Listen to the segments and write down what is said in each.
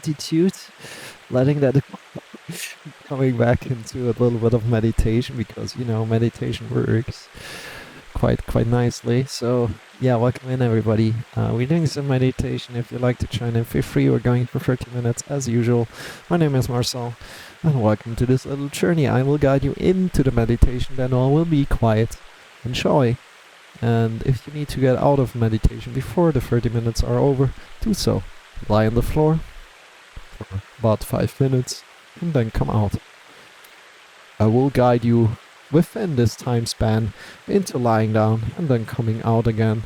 gratitude, letting that coming back into a little bit of meditation, because meditation works quite nicely. So yeah, welcome in everybody. We're doing some meditation. If you'd like to join in, feel free. We're going for 30 minutes as usual. My name is Marcel, and welcome to this little journey. I will guide you into the meditation, then all will be quiet. Enjoy. And if you need to get out of meditation before the 30 minutes are over, do so. Lie on the floor for about 5 minutes and then come out. I will guide you within this time span into lying down and then coming out again.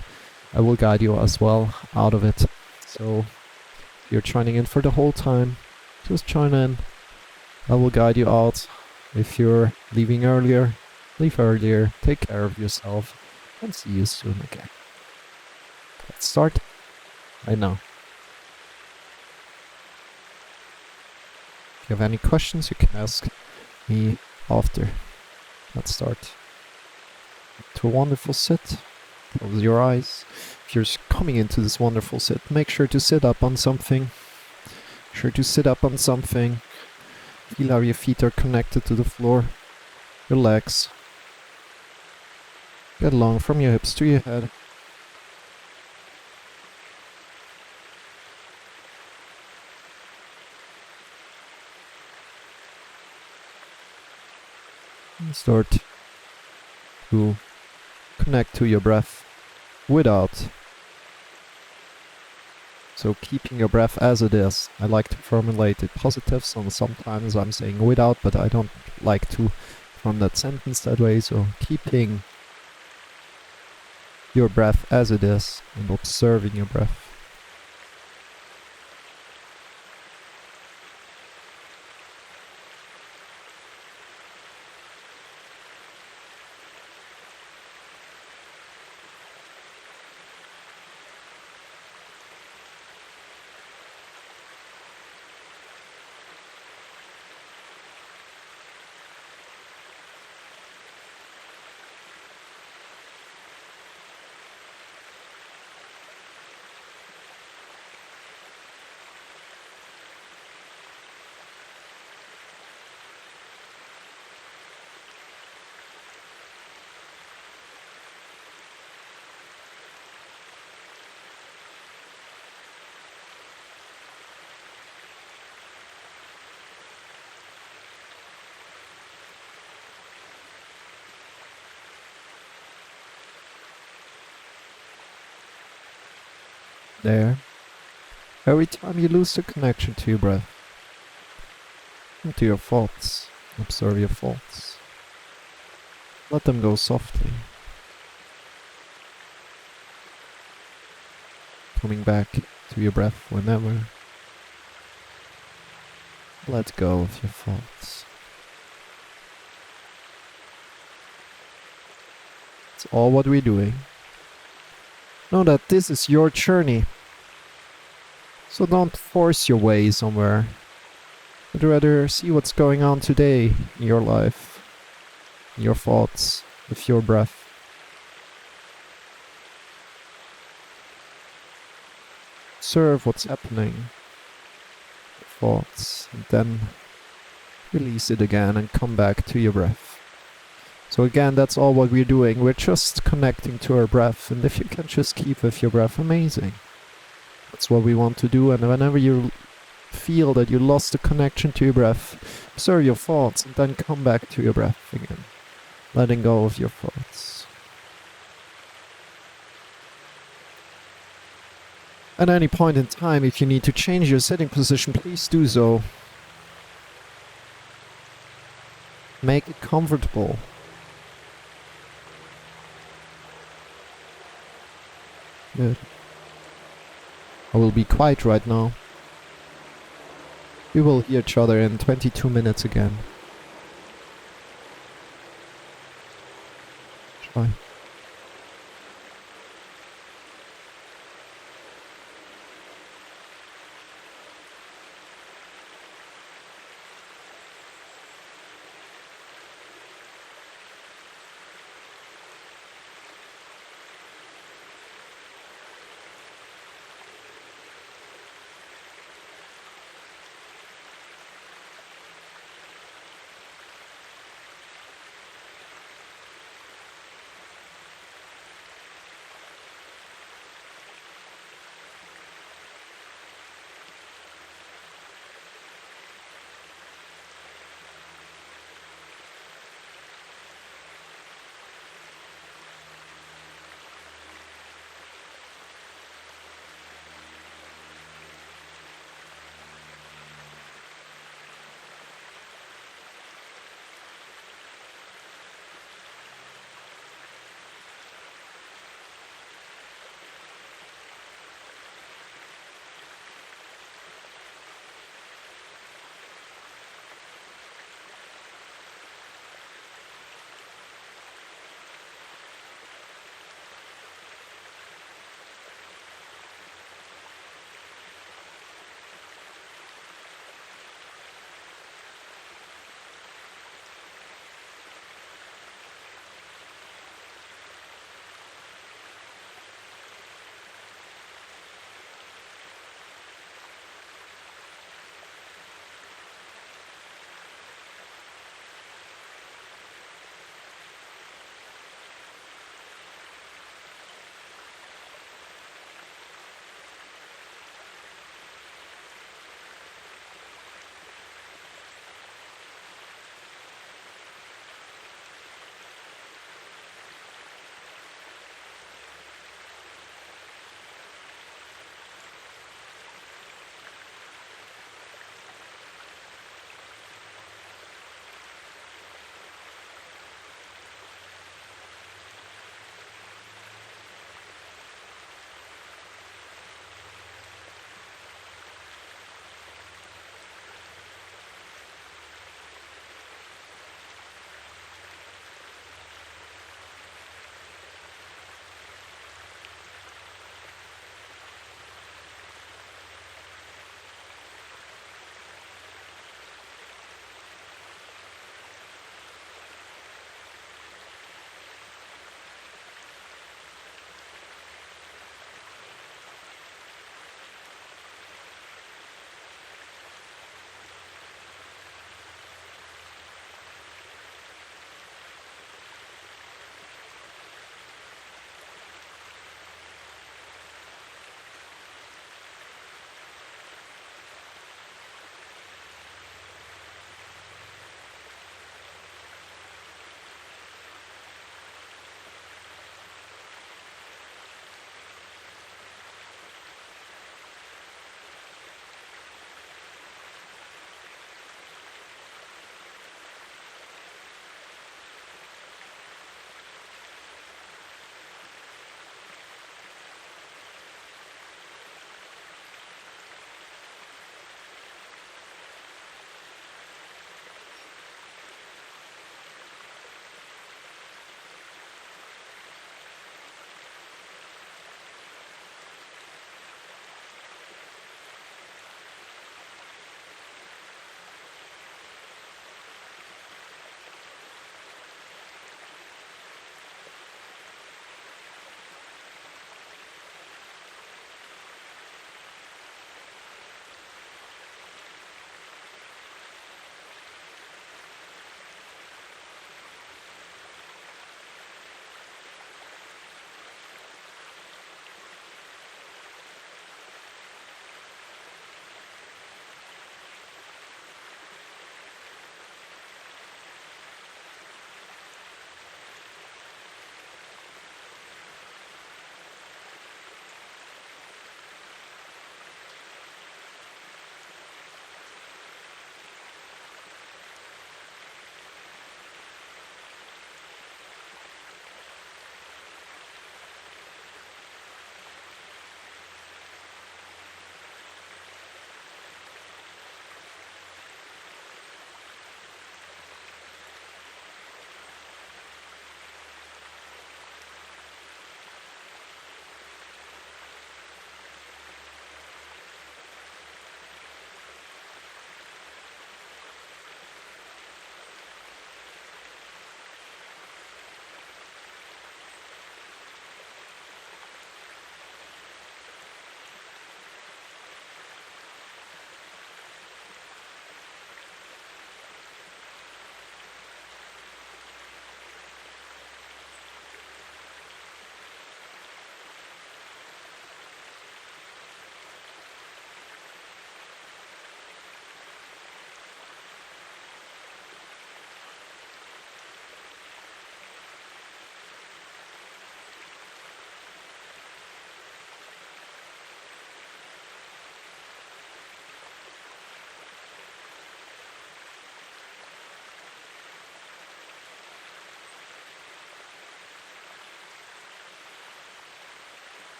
I will guide you as well out of it. So if you're joining in for the whole time, just join in. I will guide you out. If you're leaving earlier, leave earlier. Take care of yourself and see you soon again. Let's start right now. If you have any questions, you can ask me after. Let's start. To a wonderful sit. Close your eyes. If you're coming into this wonderful sit, make sure to sit up on something. Feel how your feet are connected to the floor. Your legs. Get along from your hips to your head. And start to connect to your breath without. So keeping your breath as it is. I like to formulate it positive, so sometimes I'm saying without, but I don't like to form that sentence that way. So keeping your breath as it is and observing your breath. There. Every time you lose the connection to your breath, and to your thoughts, observe your thoughts. Let them go softly. Coming back to your breath whenever. Let go of your thoughts. It's all what we're doing. Know that this is your journey. So don't force your way somewhere. But rather see what's going on today in your life, in your thoughts, with your breath. Observe what's happening. Thoughts, and then release it again and come back to your breath. So again, that's all what we're doing. We're just connecting to our breath, and if you can just keep with your breath, amazing. That's what we want to do, and whenever you feel that you lost the connection to your breath, observe your thoughts and then come back to your breath again, letting go of your thoughts. At any point in time, if you need to change your sitting position, please do so. Make it comfortable. Good. I will be quiet right now. We will hear each other in 22 minutes again. Try.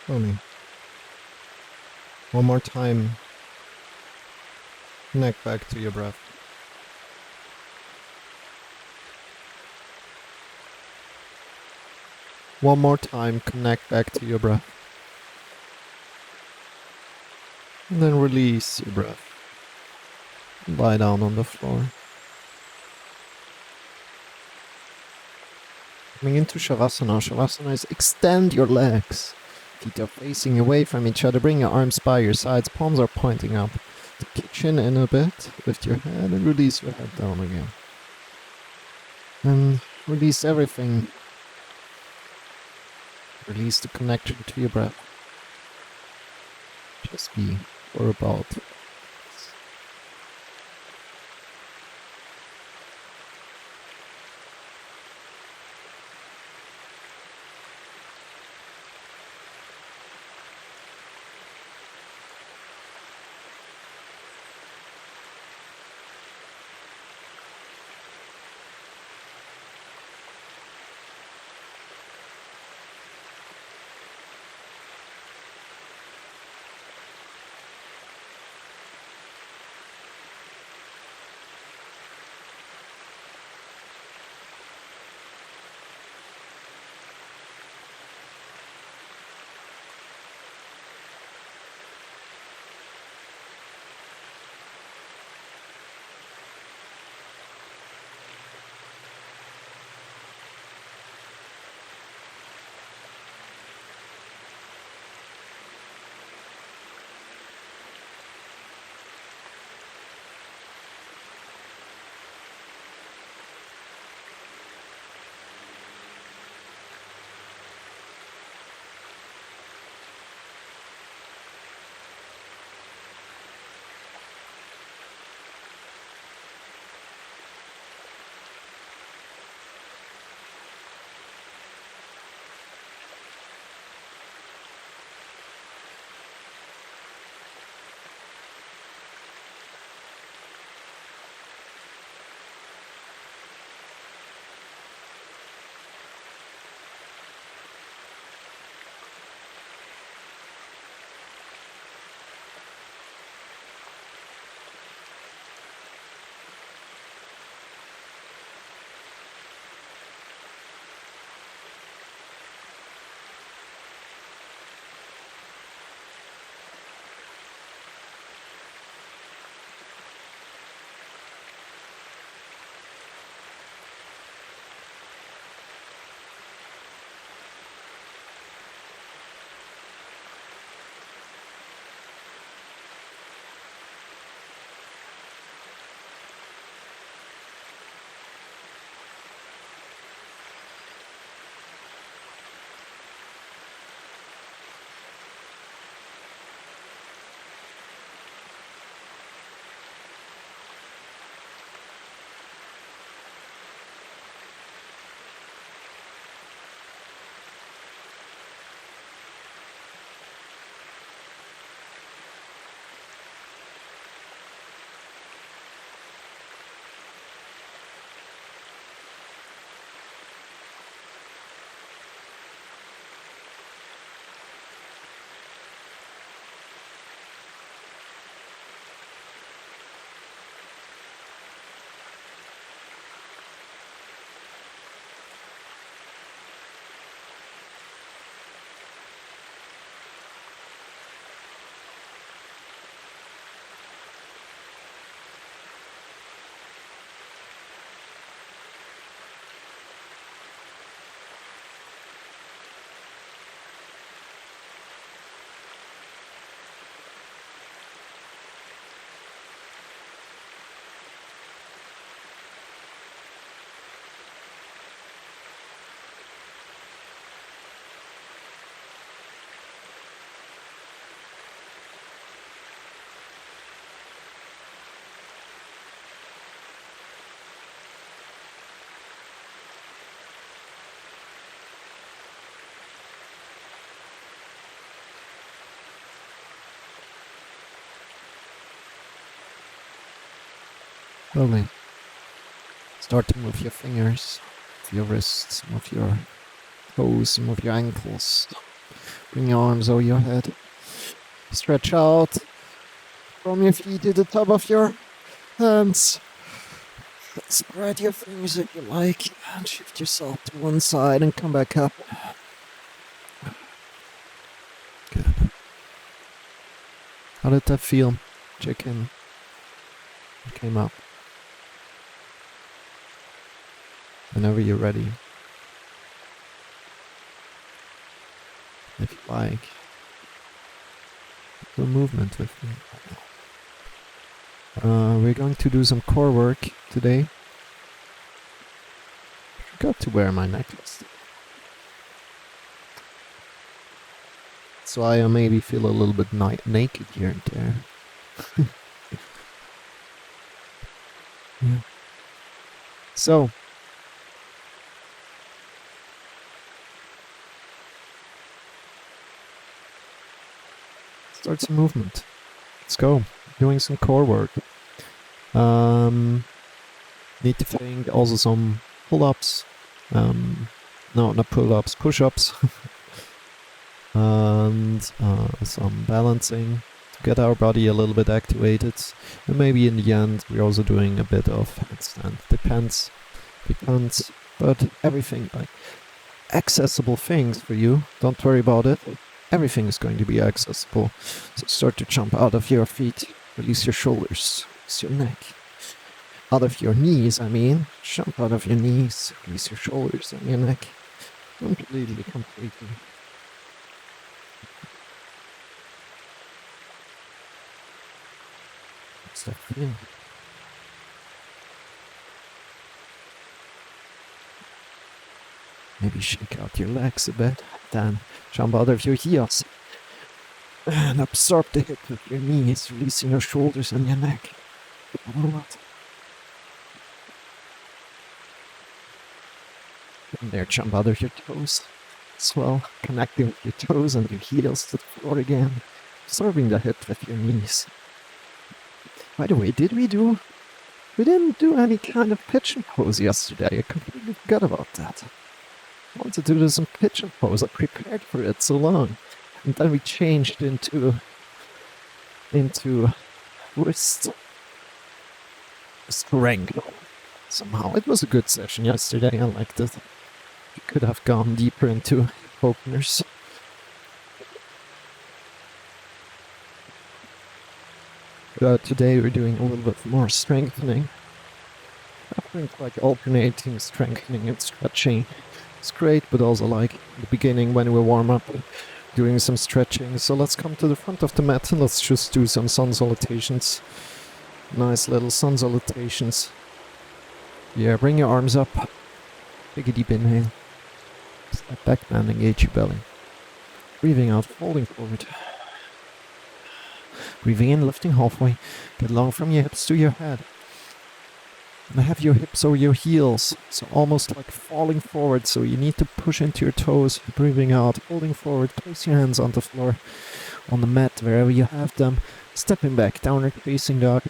Slowly. One more time. Connect back to your breath. One more time, connect back to your breath. And then release your breath. Lie down on the floor. Coming into Shavasana. Shavasana is extend your legs. Feet are facing away from each other. Bring your arms by your sides. Palms are pointing up. Tuck your chin in a bit. Lift your head and release your head down again. And release everything. Release the connection to your breath. Just be for about slowly. Start to move your fingers, your wrists, move your toes, move your ankles. Bring your arms over your head. Stretch out from your feet to the top of your hands. Spread your fingers if you like, and shift yourself to one side and come back up. Good. How did that feel? Check in. It came up. Whenever you're ready. If you like, do a movement with me. We're going to do some core work today. I forgot to wear my necklace. So I maybe feel a little bit naked here and there. Yeah. So, start some movement. Let's go. Doing some core work. Need to think also some pull-ups. No, not pull-ups, push-ups. And some balancing to get our body a little bit activated. And maybe in the end we're also doing a bit of handstand. Depends. But everything, like accessible things for you. Don't worry about it. Everything is going to be accessible. So start to jump out of your feet. Release your shoulders. Release your neck. Out of your knees, I mean. Jump out of your knees. Release your shoulders and your neck. Completely. What's that feel? Maybe shake out your legs a bit. Then jump out of your heels. And absorb the hip with your knees, releasing your shoulders and your neck. And there, jump out of your toes as well, connecting with your toes and your heels to the floor again, absorbing the hip with your knees. By the way, we didn't do any kind of pigeon pose yesterday. I completely forgot about that. I wanted to do some pigeon pose. I prepared for it so long. And then we changed into wrist strength. Somehow. It was a good session yesterday. I liked it. We could have gone deeper into openers. Today we're doing a little bit more strengthening. I think like alternating strengthening and stretching is great, but also like in the beginning when we warm up, doing some stretching. So let's come to the front of the mat and let's just do some sun salutations. Nice little sun salutations. Yeah, bring your arms up. Take a deep inhale. Step back, man, engage your belly. Breathing out, folding forward. Breathing in, lifting halfway. Get long from your hips to your head. And have your hips over your heels. So almost like falling forward. So you need to push into your toes. Breathing out, folding forward. Place your hands on the floor, on the mat, wherever you have them. Stepping back, downward facing dog.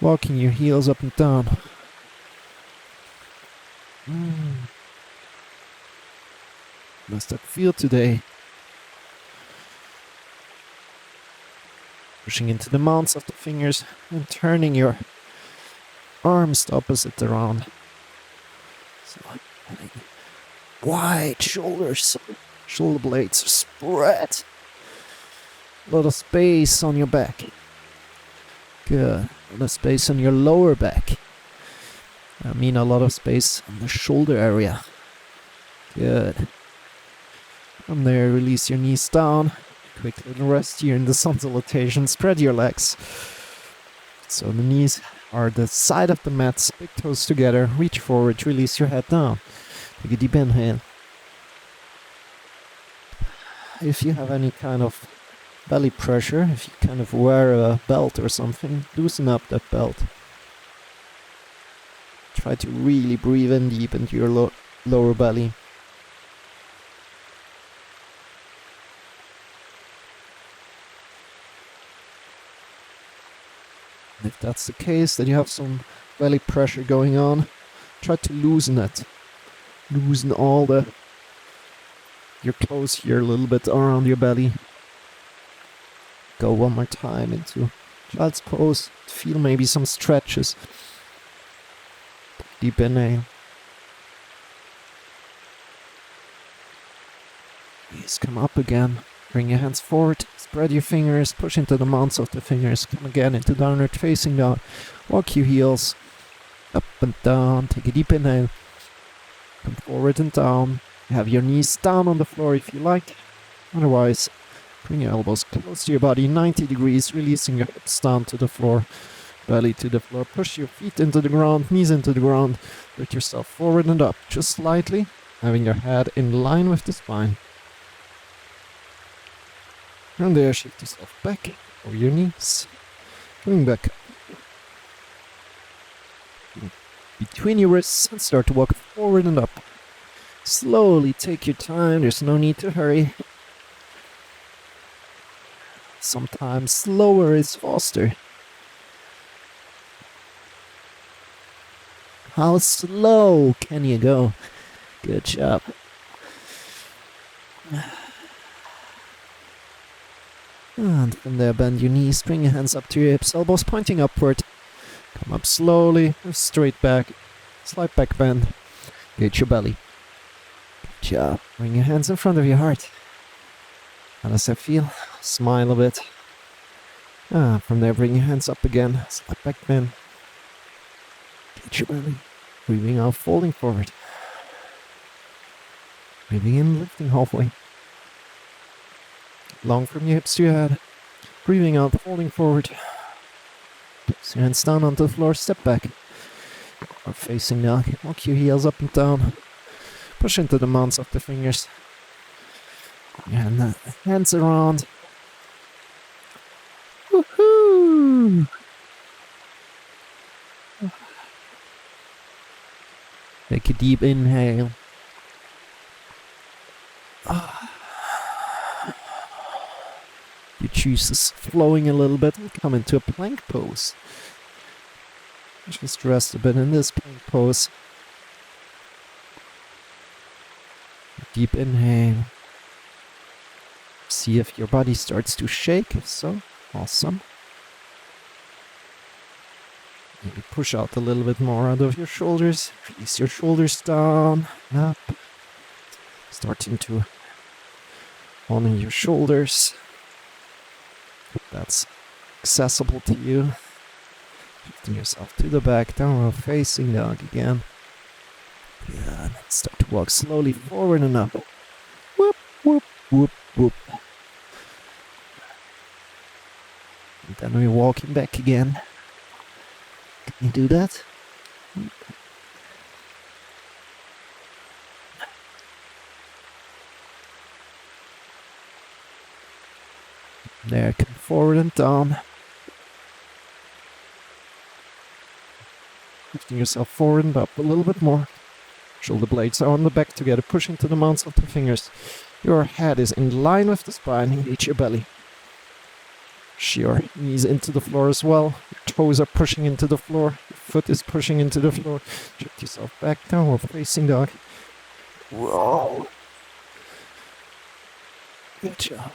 Walking your heels up and down. How's that feel today? Pushing into the mounts of the fingers and turning your arms the opposite around. So, wide shoulders, shoulder blades spread. A lot of space on your back. Good. A lot of space on your lower back. I mean a lot of space on the shoulder area. Good. From there, release your knees down. Quick little rest here in the sun salutation. Spread your legs. So the knees are the side of the mat. Big toes together. Reach forward. Release your head down. Take a deep inhale. If you have any kind of belly pressure, if you kind of wear a belt or something, loosen up that belt. Try to really breathe in deep into your lower belly. If that's the case, that you have some belly pressure going on, try to loosen it. Loosen all the your clothes here a little bit around your belly. Go one more time into child's pose. Feel maybe some stretches. Deep inhale. Please come up again. Bring your hands forward. Spread your fingers. Push into the mounts of the fingers. Come again into downward facing dog. Walk your heels up and down. Take a deep inhale. Come forward and down. Have your knees down on the floor if you like. Otherwise, bring your elbows close to your body, 90 degrees, releasing your hips down to the floor, belly to the floor. Push your feet into the ground, knees into the ground. Lift yourself forward and up, just slightly, having your head in line with the spine. From there, shift yourself back over your knees. Coming back up. Between your wrists and start to walk forward and up. Slowly take your time, there's no need to hurry. Sometimes slower is faster. How slow can you go? Good job. And from there, bend your knees, bring your hands up to your hips, elbows pointing upward. Come up slowly, straight back, slight back bend. Get your belly. Good job. Bring your hands in front of your heart. How does that feel? Smile a bit. From there, bring your hands up again. Slight back bend. Get your belly. Breathing out, folding forward. Breathing in, lifting halfway. Long from your hips to your head. Breathing out, folding forward. Place your hands down onto the floor, step back. Or facing dog. Walk your heels up and down. Push into the mounts of the fingers. And hands around. Woohoo! Take a deep inhale. You choose this flowing a little bit and come into a plank pose. Just rest a bit in this plank pose. Deep inhale. See if your body starts to shake. If so, awesome. Maybe push out a little bit more out of your shoulders. Release your shoulders down, up. Starting to honor your shoulders. If that's accessible to you. Shifting yourself to the back, downward facing dog again. Yeah, and then start to walk slowly forward and up. Whoop, whoop, whoop, whoop. And then we're walking back again. Can you do that? There, come forward and down. Lifting yourself forward and up a little bit more. Shoulder blades are on the back together, pushing to the mounts of the fingers. Your head is in line with the spine, engage your belly. Push your knees into the floor as well. Your toes are pushing into the floor. Your foot is pushing into the floor. Shift yourself back, downward facing dog. Whoa. Good job.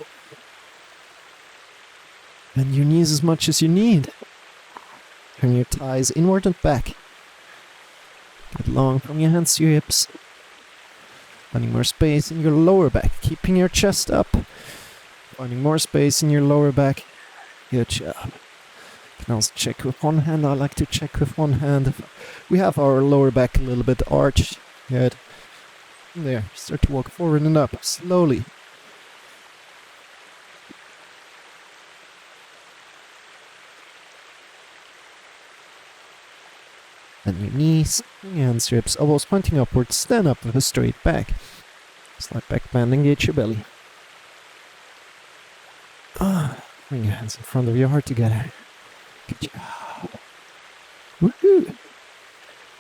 Bend your knees as much as you need. Turn your thighs inward and back. Get long from your hands to your hips. Finding more space in your lower back. Keeping your chest up. Finding more space in your lower back. Good job. You can also check with one hand. I like to check with one hand. We have our lower back a little bit arched. Good. There. Start to walk forward and up. Slowly. Bend your knees, bring your hands to hips, elbows pointing upwards, stand up with a straight back. Slight back bend, engage your belly. Bring your hands in front of your heart together. Good job. Woohoo!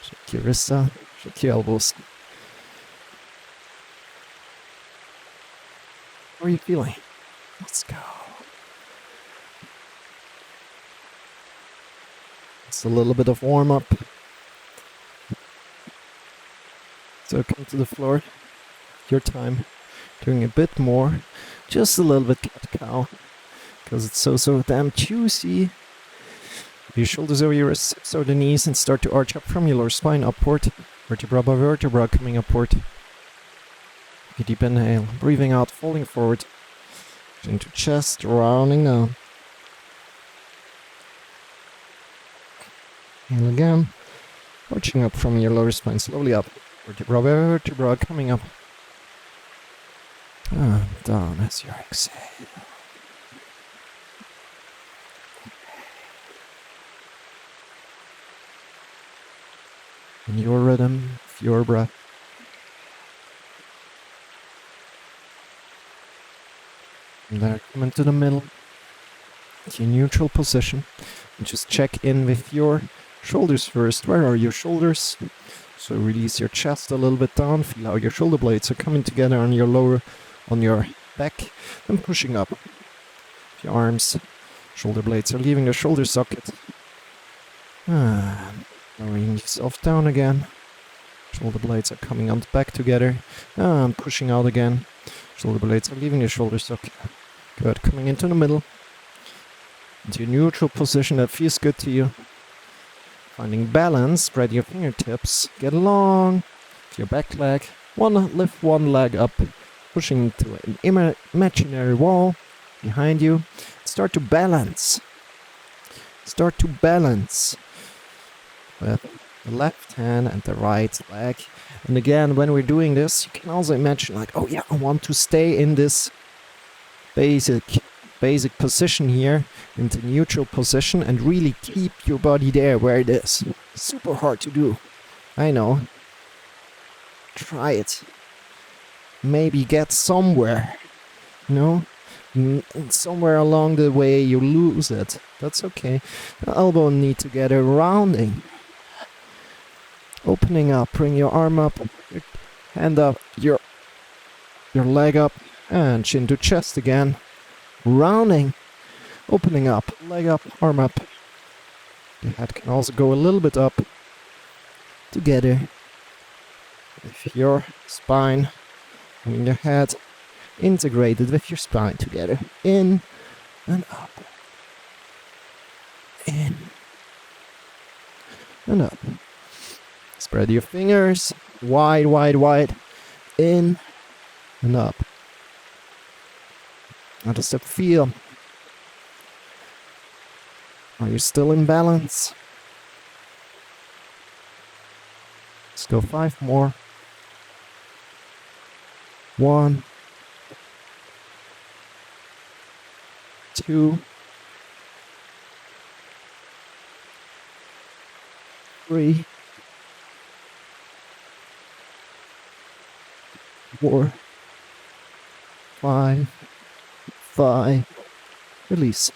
Shake your wrists out, shake your elbows. How are you feeling? Let's go. It's a little bit of warm up. So come to the floor. Your time. Doing a bit more. Just a little bit cat-cow. Because it's so damn juicy. Your shoulders over your wrists, hips over the knees, and start to arch up from your lower spine upward. Vertebra by vertebra coming upward. Take a deep inhale. Breathing out, falling forward. Into chest, rounding down. Inhale again. Arching up from your lower spine, slowly up. Vertebra by vertebra coming up. And down as you exhale. In your rhythm, your breath. From there, come into the middle, to your neutral position, and just check in with your shoulders first. Where are your shoulders? So release your chest a little bit down, feel how your shoulder blades are coming together on your back, then pushing up. Your arms, shoulder blades are leaving the shoulder socket. And lowering yourself down again. Shoulder blades are coming on back together. And pushing out again. Shoulder blades are leaving your shoulder socket. Good. Coming into the middle. Into your neutral position that feels good to you. Finding balance. Spread your fingertips. Get along to your back leg. Lift one leg up. Pushing into an imaginary wall behind you. Start to balance. Start to balance with the left hand and the right leg. And again, when we're doing this, you can also imagine like, oh yeah, I want to stay in this basic position here, in the neutral position, and really keep your body there where it is. Super hard to do. I know. Try it. Maybe get somewhere. You know? Somewhere along the way you lose it. That's okay. Elbow and knee together, rounding. Opening up, bring your arm up, your hand up, your leg up, and chin to chest again. Rounding, opening up, leg up, arm up. Your head can also go a little bit up. Together. With your spine, and your head integrated with your spine together. In and up. In and up. Spread your fingers wide, wide, wide. In and up. How does that feel? Are you still in balance? Let's go 5 more. 1, 2, 3, 4, 5, release.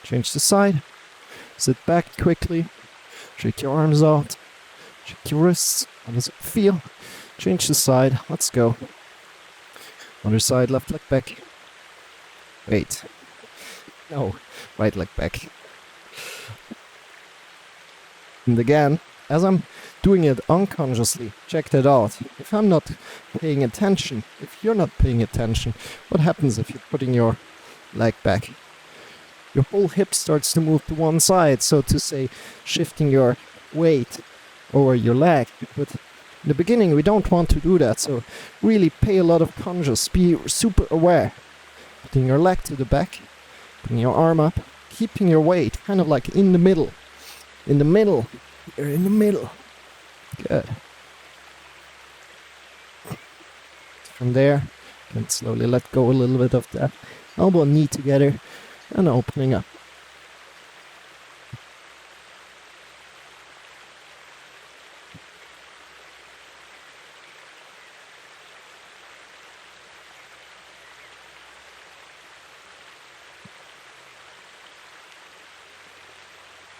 Change the side. Sit back quickly. Shake your arms out. Shake your wrists. How does it feel? Change the side. Let's go. Other side, left leg back. Wait. No, right leg back. And again, as I'm doing it unconsciously, check that out. If I'm not paying attention, if you're not paying attention, what happens if you're putting your leg back? Your whole hip starts to move to one side, so to say, shifting your weight over your leg. But in the beginning, we don't want to do that, so really pay a lot of conscious, be super aware. Putting your leg to the back, putting your arm up, keeping your weight kind of like in the middle. In the middle. You're in the middle. Good. From there, you can slowly let go a little bit of that elbow and knee together and opening up.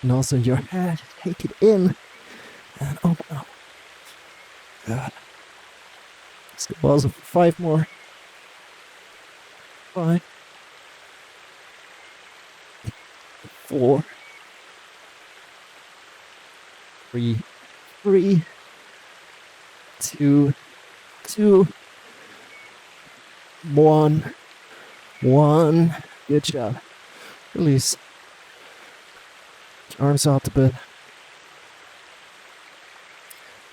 And also your head, take it in and open up. Good. Let's go also for 5 more. 5, 4, 3, 2, One. Good job. Release. Arms out a bit.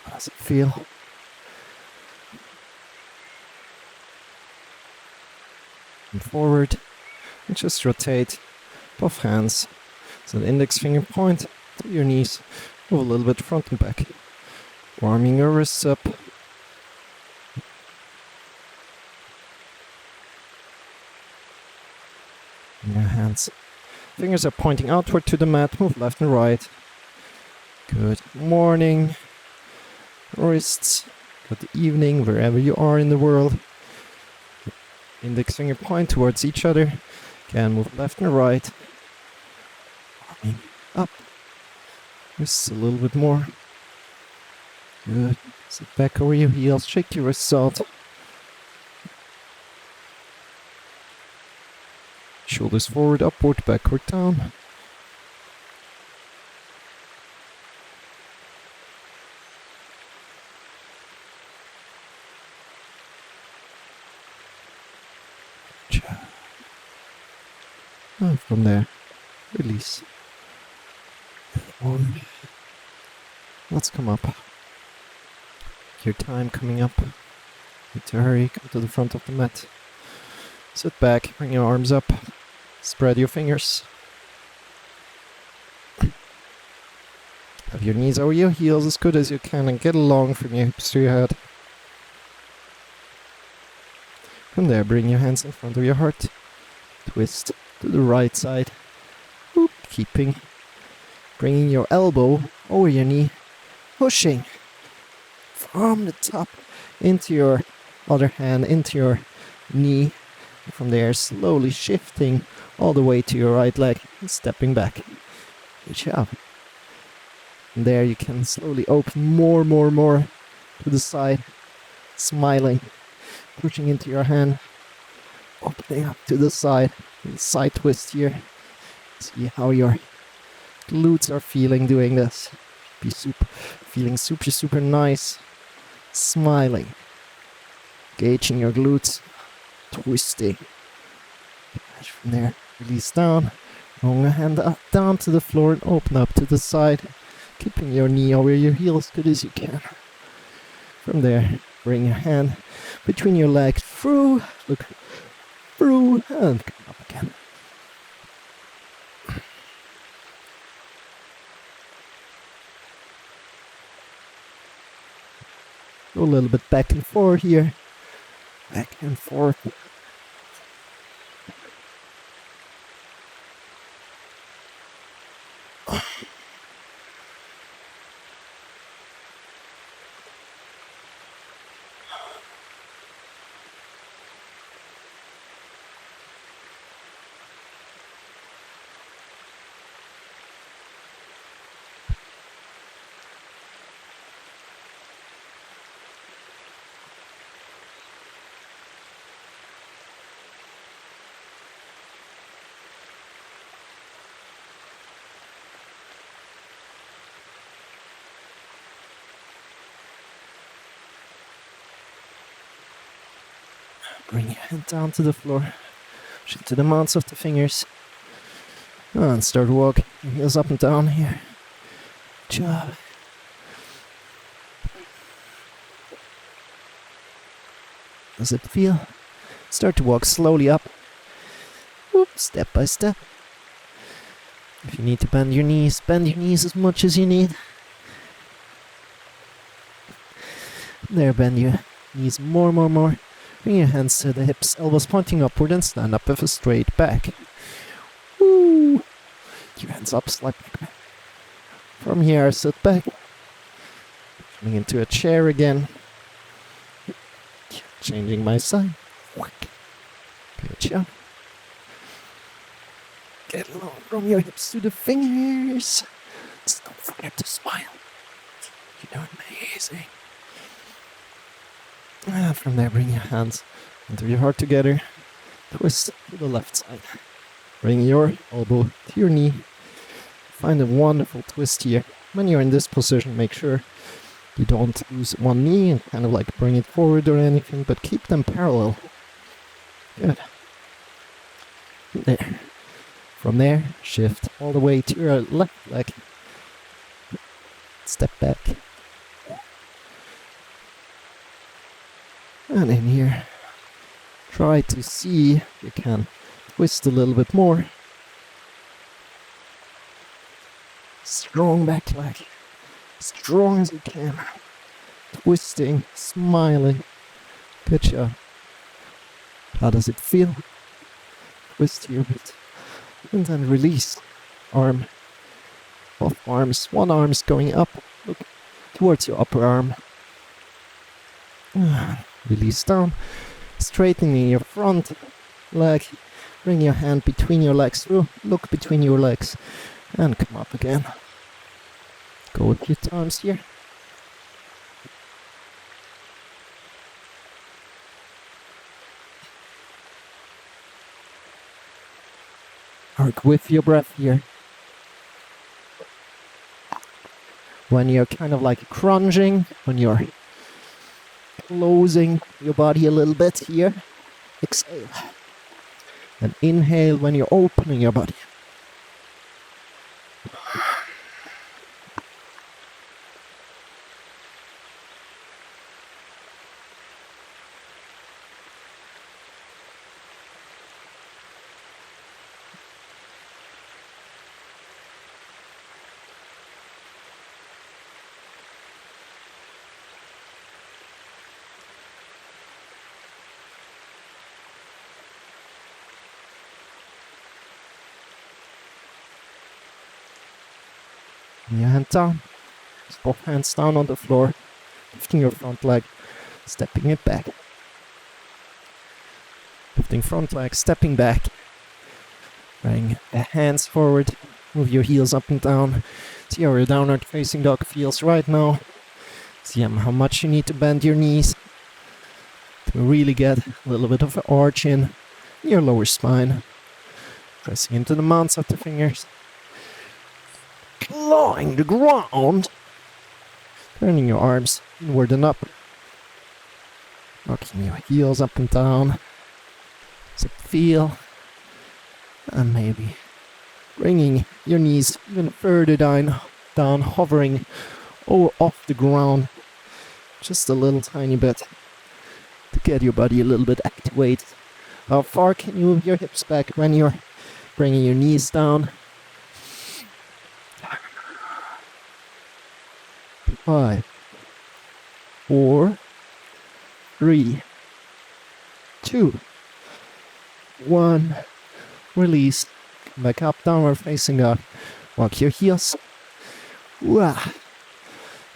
How does it feel? And forward. And just rotate both hands. So the index finger point to your knees. Move a little bit front and back. Warming your wrists up. And your hands. Fingers are pointing outward to the mat. Move left and right. Good morning. Wrists. Good evening, wherever you are in the world. Index finger point towards each other. Again, move left and right. Warming up. Wrists a little bit more. Good. Sit back over your heels. Shake your wrists out. Shoulders forward, upward, backward, down. And from there, release. Forward. Let's come up. Your time coming up. Need to hurry, come to the front of the mat. Sit back, bring your arms up. Spread your fingers. Have your knees over your heels as good as you can and get along from your hips to your head. From there, bring your hands in front of your heart. Twist to the right side. Whoop, bringing your elbow over your knee. Pushing from the top into your other hand, into your knee. From there, slowly shifting all the way to your right leg and stepping back. Good job. And there you can slowly open more to the side. Smiling. Pushing into your hand. Opening up to the side. Side twist here. See how your glutes are feeling doing this. Feeling super nice. Smiling. Gauging your glutes. Twisting. And from there, release down. Bring your hand up, down to the floor and open up to the side. Keeping your knee over your heel as good as you can. From there, bring your hand between your legs through. Look through and come up again. Go a little bit back and forth here. Back and forth. Bring your hand down to the floor. Shift to the mounts of the fingers. And start walking your heels up and down here. Good job. Does it feel? Start to walk slowly up. Whoop, step by step. If you need to bend your knees as much as you need. There, bend your knees more. Bring your hands to the hips, elbows pointing upward, and stand up with a straight back. Woo! Your hands up, slide back. From here, sit back. Coming into a chair again. Changing my side. Good job. Get along from your hips to the fingers. Just don't forget to smile. You're doing amazing. And from there, bring your hands into your heart together. Twist to the left side. Bring your elbow to your knee. Find a wonderful twist here. When you're in this position, make sure you don't lose one knee and kind of like bring it forward or anything, but keep them parallel. Good. There. From there, shift all the way to your left leg. Step back. And in here, try to see if you can twist a little bit more. Strong back leg. Strong as you can. Twisting, smiling. Good job. How does it feel? Twist here a bit. And then release. Arm. Both arms. One arm is going up. Look towards your upper arm. Release down. Straightening your front leg. Bring your hand between your legs through. Look between your legs. And come up again. Go a few times here. Work with your breath here. When you're kind of like crunching, when you're closing your body a little bit here, exhale. And inhale when you're opening your body. Your hand down, both hands down on the floor, lifting your front leg, stepping it back. Lifting front leg, stepping back. Bring the hands forward, move your heels up and down. See how your downward facing dog feels right now. See how much you need to bend your knees to really get a little bit of an arch in your lower spine. Pressing into the mounts of the fingers. Clawing the ground. Turning your arms inward and up. Rocking your heels up and down. Does it feel? And maybe bringing your knees even further down, hovering off the ground. Just a little tiny bit to get your body a little bit activated. How far can you move your hips back when you're bringing your knees down? 5, 4, 3, 2, 1. Release. Come back up, downward facing dog. Walk your heels. Wow.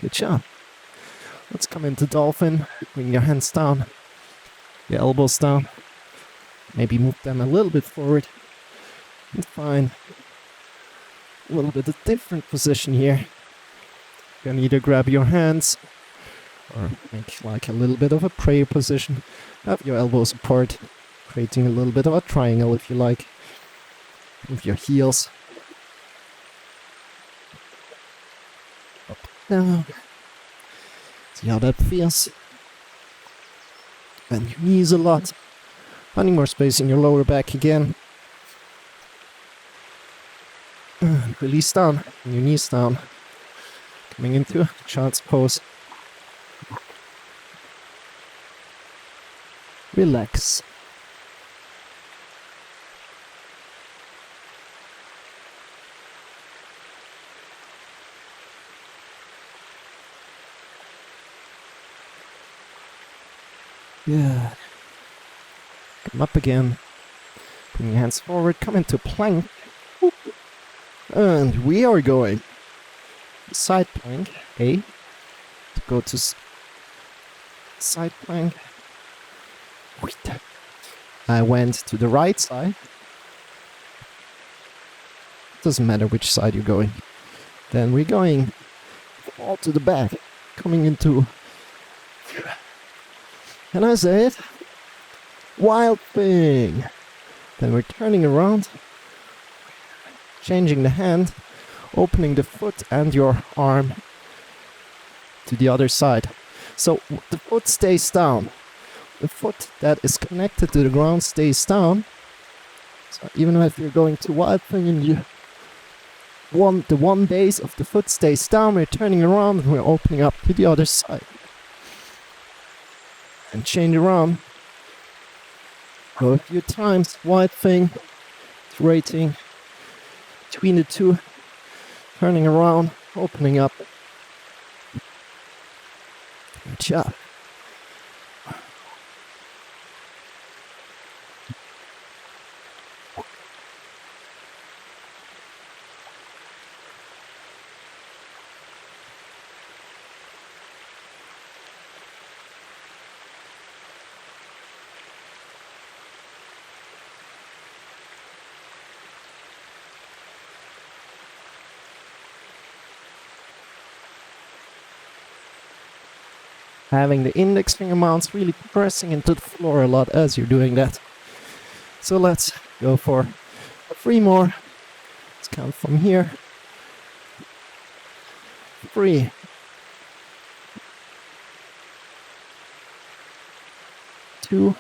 Good job. Let's come into dolphin. Bring your hands down. Your elbows down. Maybe move them a little bit forward. And find a little bit of different position here. You can either grab your hands or make like a little bit of a prayer position. Have your elbows apart, creating a little bit of a triangle if you like. Move your heels up, down. See how that feels. Bend your knees a lot. Finding more space in your lower back again. And release down, and your knees down. Coming into child's pose. Relax. Good. Come up again. Bring your hands forward. Come into plank. And we are going side plank, A, to go to side plank. Wait. I went to the right side. Doesn't matter which side you're going. Then we're going all to the back, coming into, can I say it? Wild thing. Then we're turning around, changing the hand, opening the foot and your arm to the other side. So the foot stays down. the foot that is connected to the ground stays down. So even if you're going to wild thing and the one base of the foot stays down, we're turning around and we're opening up to the other side. And change around. Go a few times, wide thing, rating between the two, turning around, opening up. Good job. Having the index finger mounts really pressing into the floor a lot as you're doing that. So let's go for 3 more. Let's count from here. 3. 2.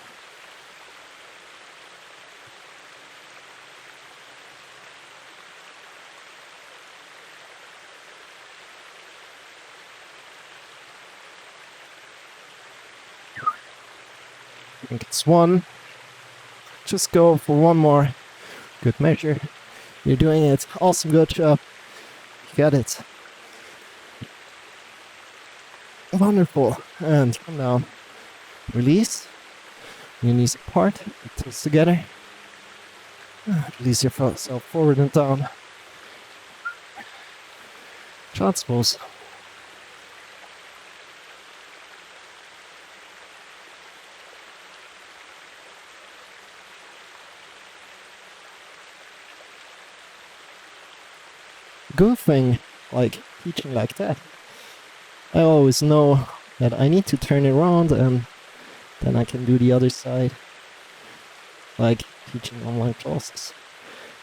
1. Just go for 1 more. Good measure. You're doing it. Awesome, good job. You got it. Wonderful. And come down. Release. Your knees apart. Toes together. Release yourself forward and down. Child's pose. Good thing, like teaching like that, I always know that I need to turn it around and then I can do the other side. Like teaching online classes,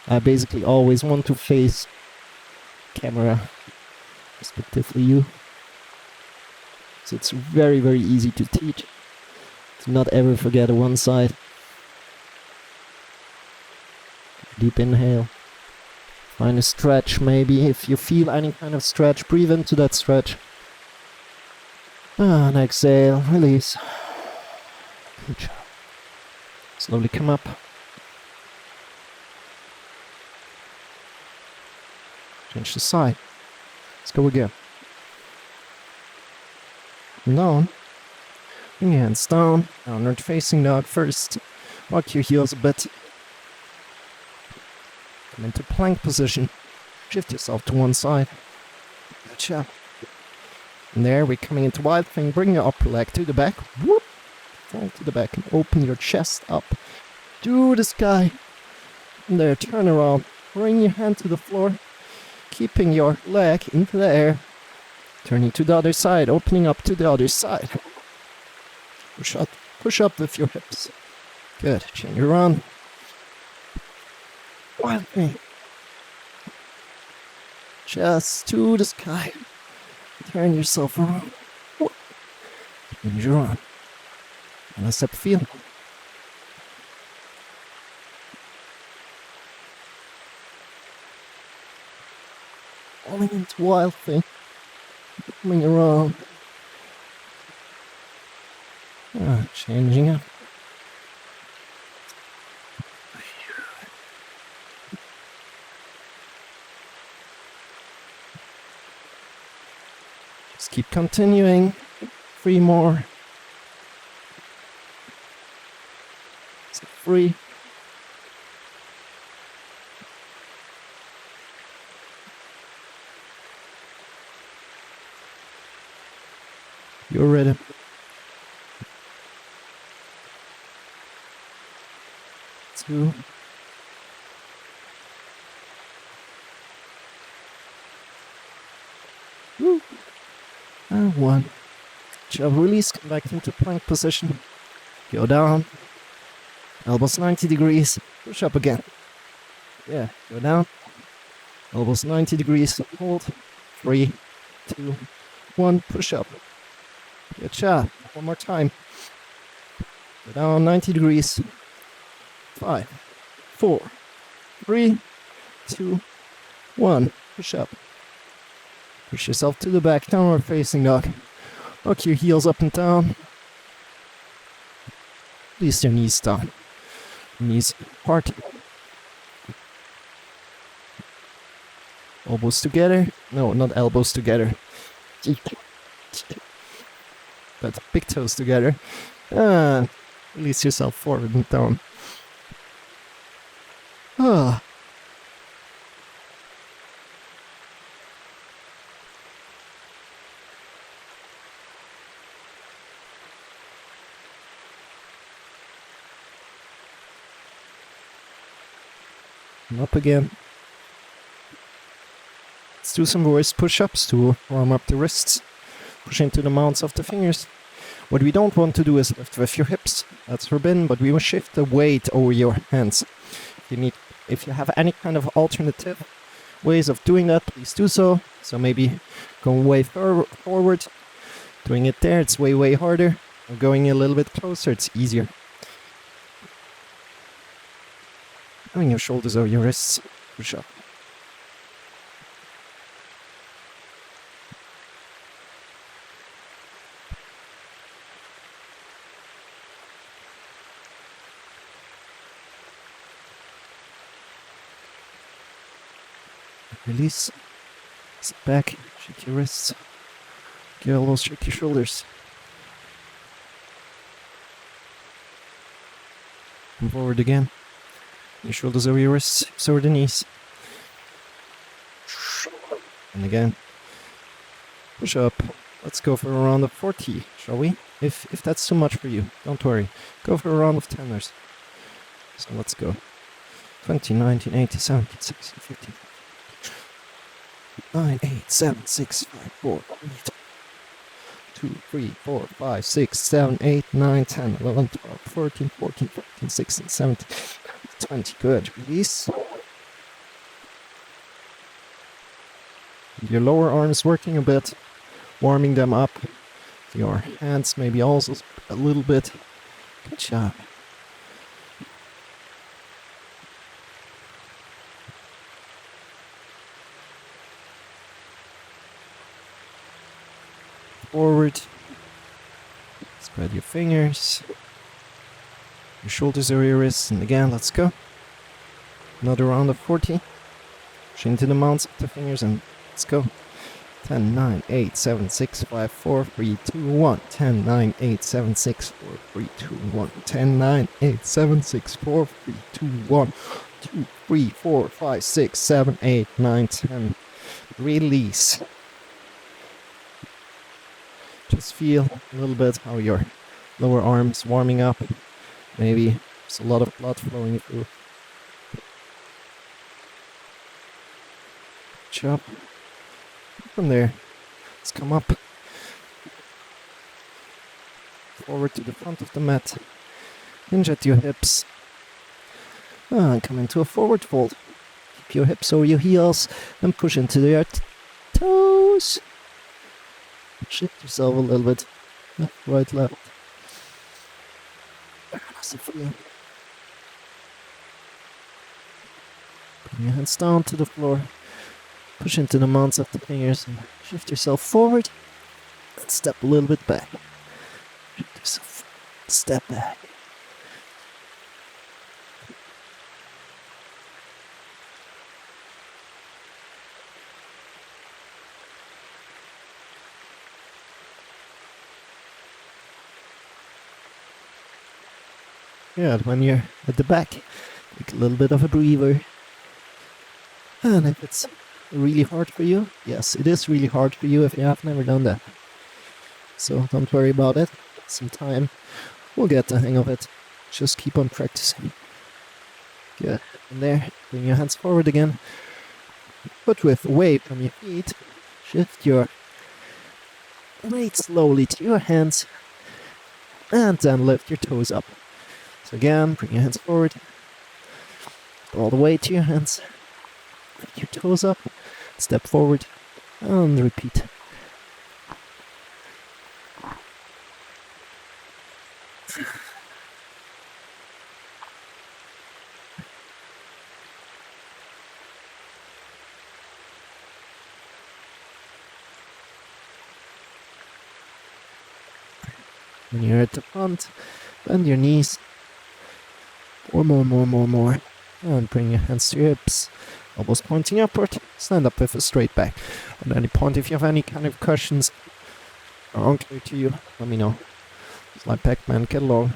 I basically always want to face camera, respectively you. So it's very, very easy to teach. Do not ever forget one side. Deep inhale. Find a stretch, maybe. If you feel any kind of stretch, breathe into that stretch. And exhale, release. Good job. Slowly come up. Change the side. Let's go again. Down. Bring your hands down. Downward facing dog first. Walk your heels a bit. Come into plank position. Shift yourself to one side. Good job. And there we're coming into wild thing. Bring your upper leg to the back. Whoop. Fall to the back and open your chest up to the sky. And there, turn around. Bring your hand to the floor. Keeping your leg into the air. Turning to the other side. Opening up to the other side. Push up with your hips. Good. Change around. Wild thing. Just to the sky. Turn yourself around. Change around. And let's have a feel. Falling into wild thing. Coming around. Changing up. Just keep continuing. 3 more. 3. You're ready. Two. Woo. And 1. Job release, come back into plank position. Go down. Elbows 90 degrees. Push up again. Yeah, go down. Elbows 90 degrees. Hold. 3, 2, 1. Push up. Good job. 1 more time. Go down 90 degrees. 5, 4, 3, 2, 1. Push up. Push yourself to the back, downward facing dog. Lock your heels up and down. Release your knees down. Knees apart. Elbows together. No, not elbows together. But big toes together. And release yourself forward and down. Ah. And up again. Let's do some wrist push-ups to warm up the wrists. Push into the mounts of the fingers. What we don't want to do is lift with your hips. That's forbidden, but we will shift the weight over your hands. If you have any kind of alternative ways of doing that, please do so. So maybe going way forward, doing it there, it's way harder. Or going a little bit closer, it's easier. Having your shoulders over your wrists, push up. Release. Sit back, shake your wrists. Your elbows, shake your shoulders. Come forward again. Your shoulders over your wrists, hips over the knees. And again. Push up. Let's go for a round of 40, shall we? If that's too much for you, don't worry. Go for a round of 10ers. So let's go. 20, 19, 18, 17, 16, 15. 9, 8, 7, 6, 5, 4, 3, 2, 3, 4, 5, 6, 7, 8, 9, 10, 11, 12, 13, 14, 15, 16, 17, 20. Good. Release. Your lower arms working a bit, warming them up. Your hands maybe also a little bit. Good job. Forward. Spread your fingers. Your shoulders over your wrists. And again, let's go. Another round of 40. Push into the mounts of the fingers and let's go. 10, 9, 8, 7, 6, 5, 4, 3, 2, 1. 10, 9, 8, 7, 6, 4, 3, 2, 1. 10, 9, 8, 7, 6, 4, 3, 2, 1. 2, 3, 4, 5, 6, 7, 8, 9, 10. Release. Just feel a little bit how your lower arms warming up. Maybe there's a lot of blood flowing through. Good job. From there, let's come up. Forward to the front of the mat. Hinge at your hips. And come into a forward fold. Keep your hips over your heels and push into your toes. Shift yourself a little bit. Left, right, left. How's it feel? Bring your hands down to the floor. Push into the mounts of the fingers and shift yourself forward. And step a little bit back. Shift yourself forward. Step back. Yeah, when you're at the back, take a little bit of a breather. And if it's really hard for you, yes, it is really hard for you if you have never done that. So don't worry about it. Some time, we'll get the hang of it. Just keep on practicing. Good. And there, bring your hands forward again. Foot width away from your feet. Shift your weight slowly to your hands. And then lift your toes up. So again, bring your hands forward. All the way to your hands. Lift your toes up. Step forward. And repeat. When you're at the front, bend your knees. Or more. And bring your hands to your hips. Elbows pointing upward. Stand up with a straight back. At any point, if you have any kind of questions or unclear to you, let me know. Slide back, man. Get low.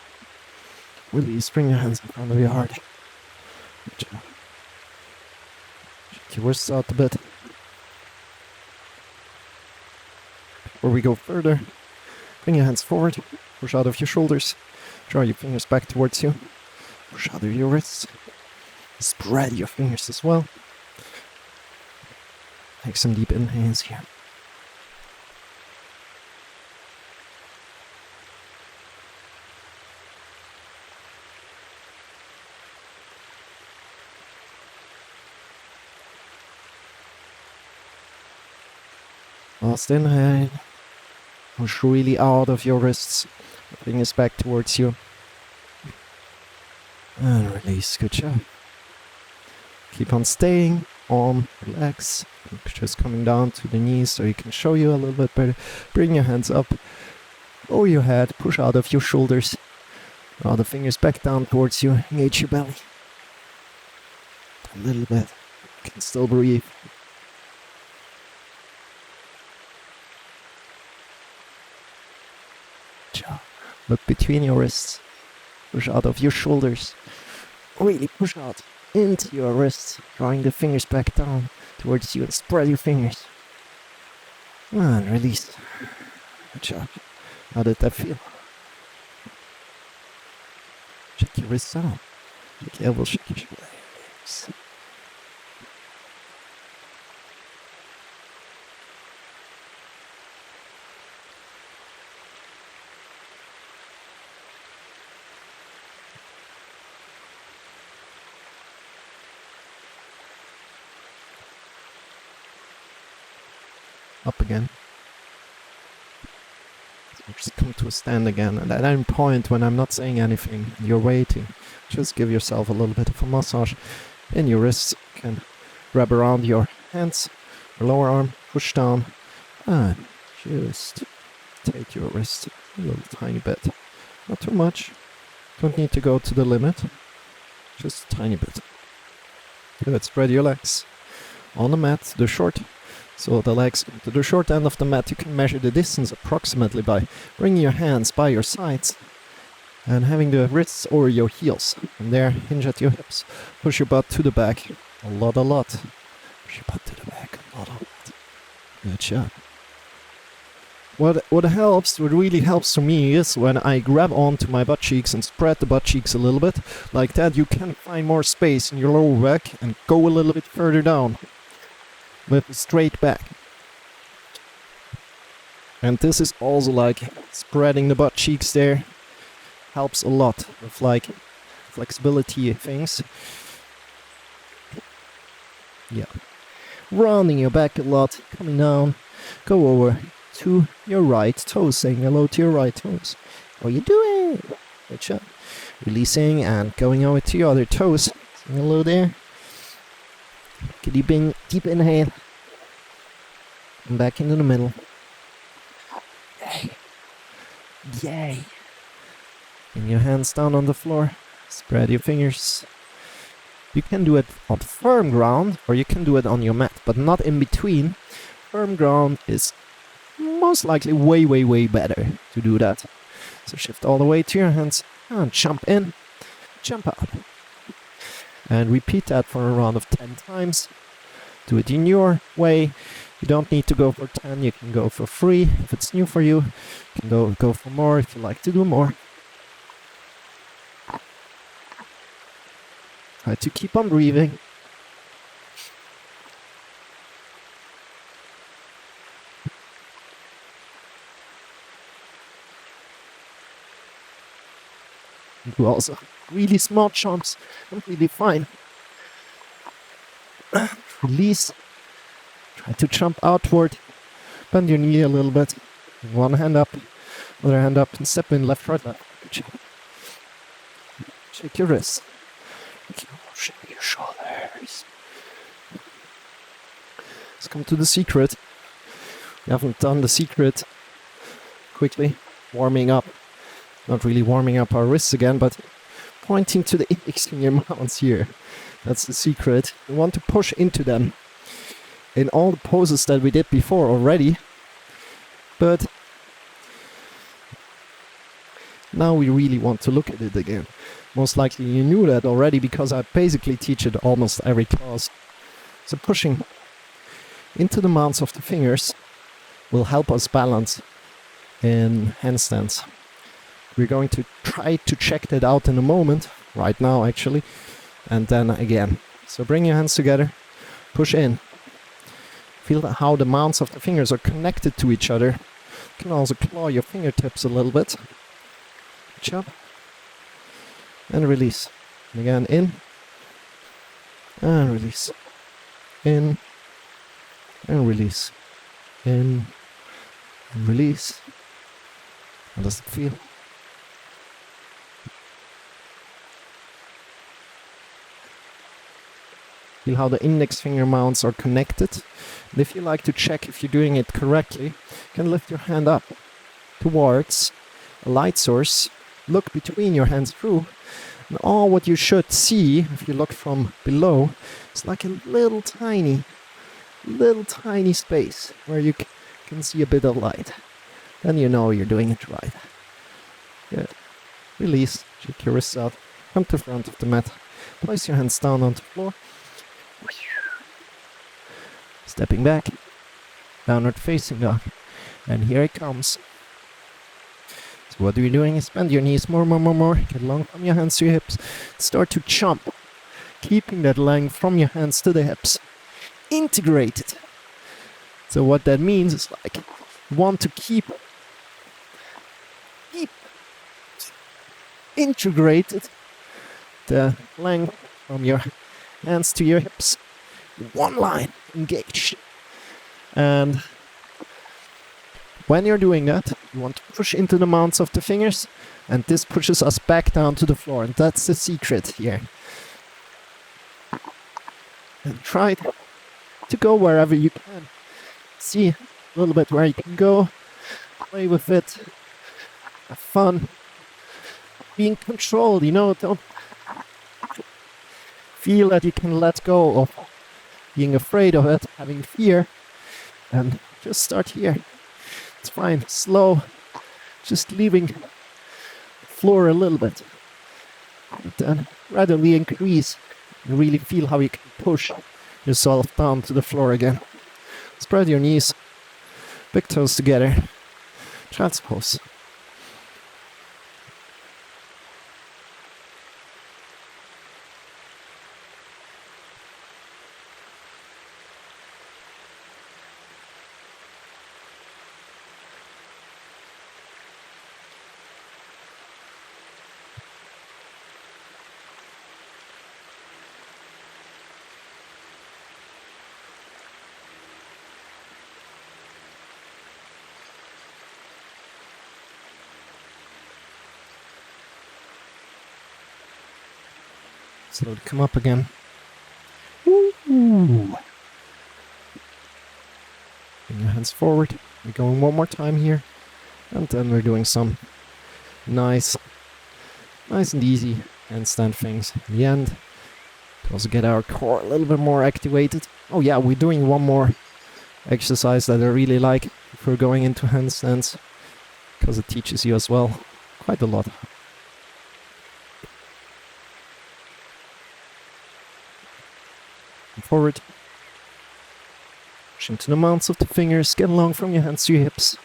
Release. Bring your hands in front of your heart. Good job. Shake your wrists out a bit. Before we go further, bring your hands forward. Push out of your shoulders. Draw your fingers back towards you. Push out of your wrists. Spread your fingers as well. Take some deep inhales here. Last inhale. Push really out of your wrists. Fingers back towards you. And release. Good job. Keep on staying. Arm, relax. Just coming down to the knees so you can show you a little bit better. Bring your hands up. Lower your head. Push out of your shoulders. Draw the fingers back down towards you. Engage your belly. A little bit. You can still breathe. Good job. Look between your wrists. Push out of your shoulders. Really push out into your wrists, drawing the fingers back down towards you and spread your fingers. And release. Good job. How did that feel? Shake your wrists out. Shake your elbows, shake your shoulders. Up again. So just come to a stand again, and at any point when I'm not saying anything, you're waiting, just give yourself a little bit of a massage in your wrists. You can wrap around your hands, your lower arm, push down, and just take your wrist a little tiny bit. Not too much. Don't need to go to the limit. Just a tiny bit. Good. Spread your legs on the mat, the short. So the legs to the short end of the mat. You can measure the distance approximately by bringing your hands by your sides and having the wrists over your heels. And there, hinge at your hips. Push your butt to the back. A lot. Push your butt to the back. A lot. Good job. What really helps to me is when I grab onto my butt cheeks and spread the butt cheeks a little bit. Like that, you can find more space in your lower back and go a little bit further down. With a straight back. And this is also like spreading the butt cheeks there. Helps a lot with like flexibility things. Yeah. Rounding your back a lot, coming down. Go over to your right toes, saying hello to your right toes. How are you doing? Good job. Releasing and going over to your other toes. Saying hello there. Take a deep inhale. And back into the middle. Yay. Bring your hands down on the floor. Spread your fingers. You can do it on firm ground or you can do it on your mat, but not in between. Firm ground is most likely way better to do that. So shift all the way to your hands and jump in, jump out. And repeat that for a round of 10 times. Do it in your way. You don't need to go for 10, you can go for 3 if it's new for you. You can go for more if you like to do more. Try to keep on breathing. Do also really small jumps, completely fine. Release. Try to jump outward. Bend your knee a little bit. One hand up, other hand up, and step in left, right, left. Shake your wrists. Shake your shoulders. Let's come to the secret. We haven't done the secret. Quickly warming up Not really warming up our wrists again, but pointing to the index finger mounts here. That's the secret. We want to push into them in all the poses that we did before already. But now we really want to look at it again. Most likely you knew that already because I basically teach it almost every class. So pushing into the mounts of the fingers will help us balance in handstands. We're going to try to check that out in a moment, right now actually, and then again. So bring your hands together, push in. Feel how the mounts of the fingers are connected to each other. You can also claw your fingertips a little bit. Good job. And release. And again, in. And release. In. And release. In. And release. How does it feel? Feel how the index finger mounts are connected. And if you like to check if you're doing it correctly, you can lift your hand up towards a light source. Look between your hands through. And all what you should see, if you look from below, is like a little tiny space where you can see a bit of light. Then you know you're doing it right. Good. Release. Shake your wrists out. Come to the front of the mat. Place your hands down onto the floor. Stepping back. Downward facing dog. And here it comes. So what we're doing is bend your knees more. Get long from your hands to your hips. Start to jump. Keeping that length from your hands to the hips. Integrate it. So what that means is like you want to keep integrated the length from your hands to your hips. One line, engaged. And when you're doing that, you want to push into the mounts of the fingers, and this pushes us back down to the floor, and that's the secret here. And try to go wherever you can. See a little bit where you can go, play with it, have fun, be in control, don't feel that you can let go of being afraid of it, having fear, and just start here. It's fine, slow, just leaving the floor a little bit, and then gradually increase and really feel how you can push yourself down to the floor again. Spread your knees, big toes together, child's pose. Slowly come up again. Ooh. Bring your hands forward. We're going one more time here. And then we're doing some nice and easy handstand things in the end. To also get our core a little bit more activated. Oh yeah, we're doing one more exercise that I really like before going into handstands, because it teaches you as well quite a lot. Forward. Push into the mounts of the fingers, get along from your hands to your hips.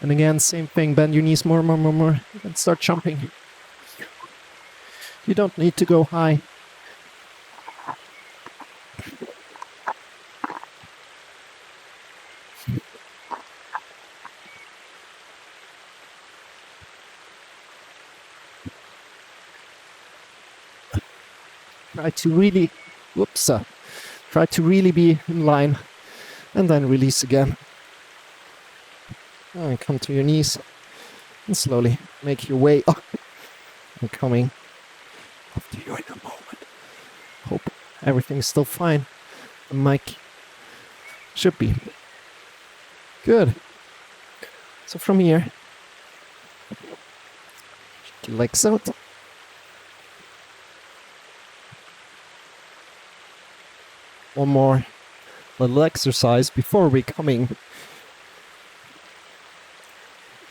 And again, same thing, bend your knees more, and start jumping. You don't need to go high. Try to really be in line, and then release again. And come to your knees, and slowly make your way up. And coming up to you in a moment. Hope everything's still fine. The mic should be. Good. So from here, Legs out. One more little exercise before we're coming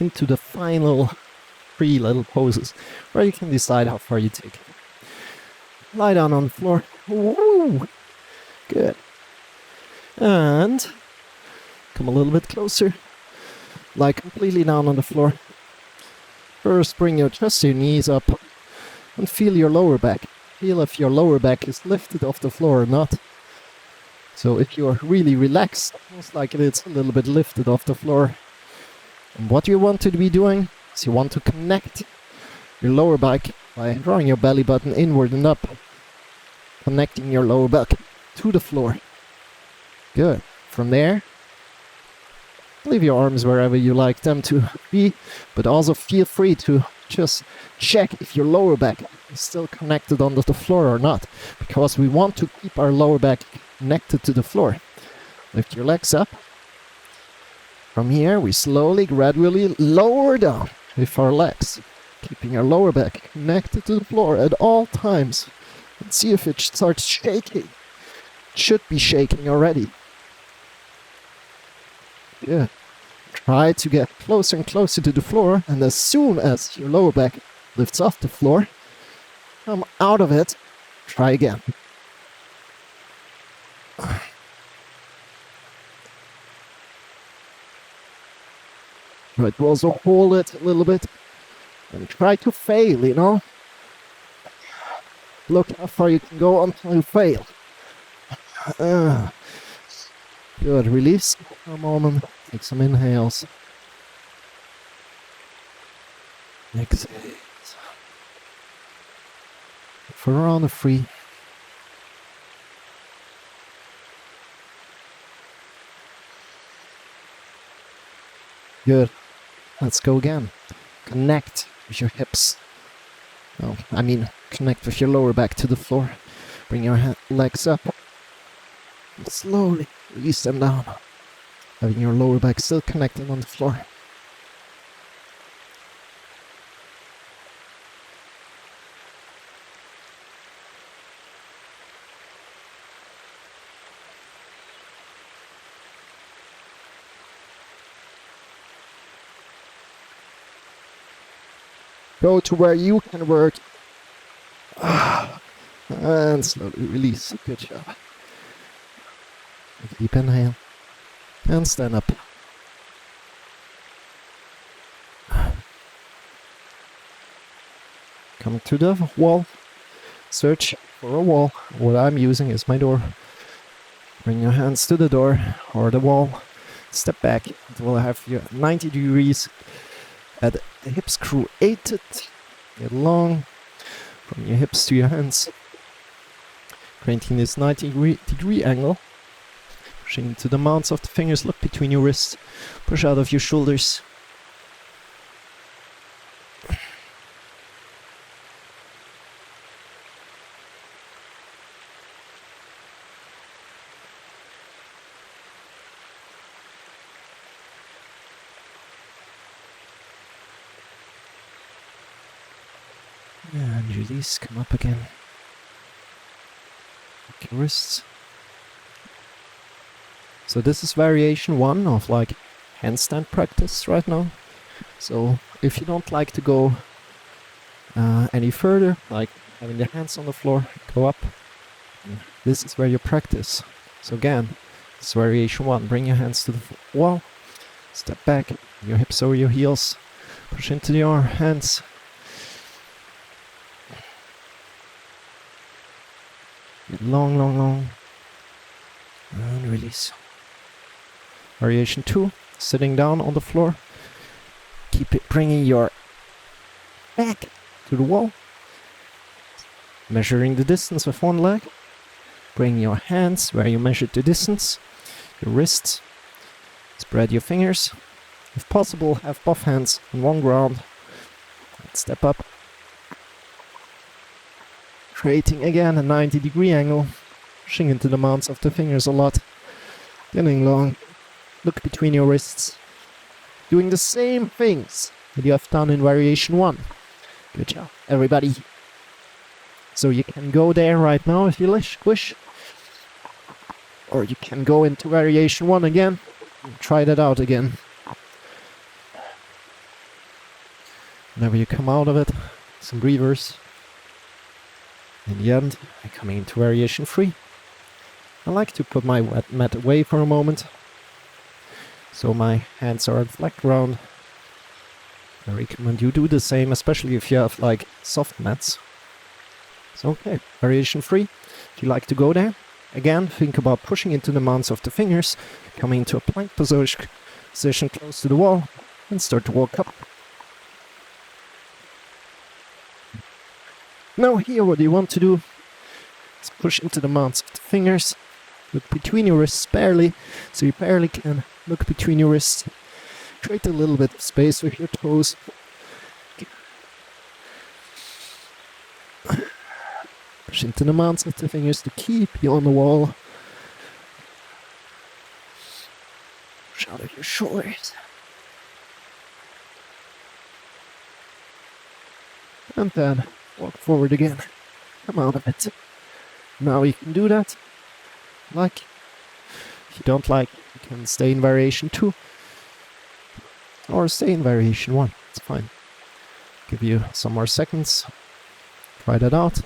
into the final 3 little poses, where you can decide how far you take it. Lie down on the floor. Woo! Good. And come a little bit closer. Lie completely down on the floor. First, bring your chest, your knees up, and feel your lower back. Feel if your lower back is lifted off the floor or not. So if you are really relaxed, most likely it's a little bit lifted off the floor. And what you want to be doing is you want to connect your lower back by drawing your belly button inward and up, connecting your lower back to the floor. Good. From there, leave your arms wherever you like them to be, but also feel free to just check if your lower back is still connected onto the floor or not, because we want to keep our lower back connected to the floor. Lift your legs up. From here, we slowly, gradually lower down with our legs, keeping our lower back connected to the floor at all times. And see if it starts shaking. It should be shaking already. Good. Try to get closer and closer to the floor, and as soon as your lower back lifts off the floor, come out of it. Try again. Try to also hold it a little bit and try to fail, you know? Look how far you can go until you fail. Good. Release for a moment. Take some inhales. Exhales. For around a 3. Good. Let's go again. Connect with your hips. No, I mean connect with your lower back to the floor. Bring your legs up. And slowly release them down. Having your lower back still connected on the floor. Go to where you can work. And slowly release. Good job. Take a deep inhale. And stand up. Come to the wall. Search for a wall. What I'm using is my door. Bring your hands to the door or the wall. Step back. It will have you 90 degrees at the hips created. Get long from your hips to your hands. Creating this 90-degree angle. Pushing into the mounts of the fingers, look between your wrists, push out of your shoulders. And release, come up again. Look your wrists. So this is variation 1 of like handstand practice right now. So if you don't like to go any further, like having the hands on the floor, go up. This is where you practice. So again, it's variation 1. Bring your hands to the wall. Step back, your hips over your heels. Push into your hands. Get long, long, long. And release. Variation 2, sitting down on the floor. Keep it, bringing your back to the wall. Measuring the distance with one leg. Bring your hands where you measured the distance. Your wrists. Spread your fingers. If possible, have both hands on one ground. Step up. Creating again a 90-degree angle. Pushing into the mounts of the fingers a lot. Getting long. Look between your wrists. Doing the same things that you have done in variation 1. Good job, everybody. So you can go there right now if you wish. Or you can go into variation 1 again and try that out again. Whenever you come out of it, some breathers. In the end, I'm coming into variation 3. I like to put my wet mat away for a moment, so my hands are flat ground. I recommend you do the same, especially if you have like soft mats. So okay, variation 3. If you like to go there, again, think about pushing into the mounts of the fingers, coming into a plank position close to the wall, and start to walk up. Now here, what you want to do is push into the mounts of the fingers, look between your wrists barely, so you barely can look between your wrists. Create a little bit of space with your toes. Push into the mounts of the fingers to keep you on the wall. Push out of your shoulders. And then walk forward again. Come out of it. Now you can do that. Like, if you don't like, you can stay in variation 2. Or stay in variation 1. It's fine. Give you some more seconds. Try that out.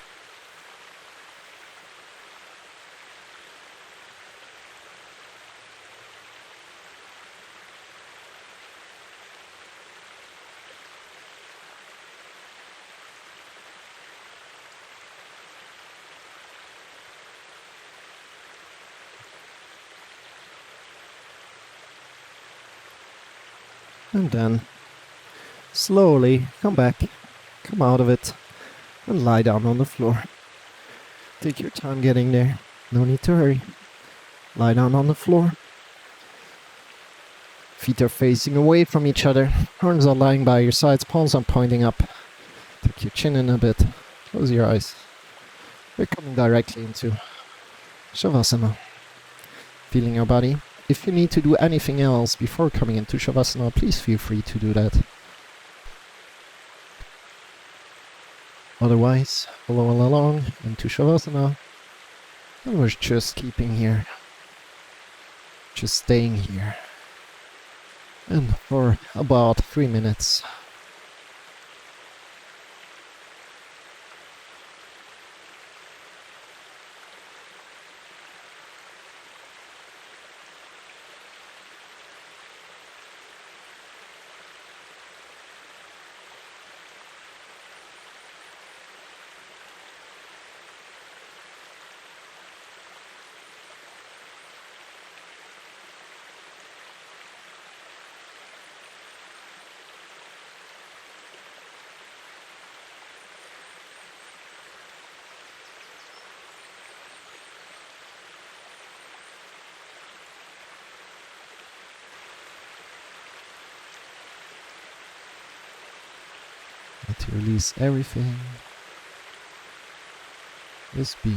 And then slowly come back, come out of it, and lie down on the floor. Take your time getting there. No need to hurry. Lie down on the floor. Feet are facing away from each other. Arms are lying by your sides. Palms are pointing up. Tuck your chin in a bit. Close your eyes. We're coming directly into Shavasana. Feeling your body. If you need to do anything else before coming into Shavasana, please feel free to do that. Otherwise, follow along into Shavasana. And we're just keeping here. Just staying here. And for about 3 minutes. To release everything. Just being.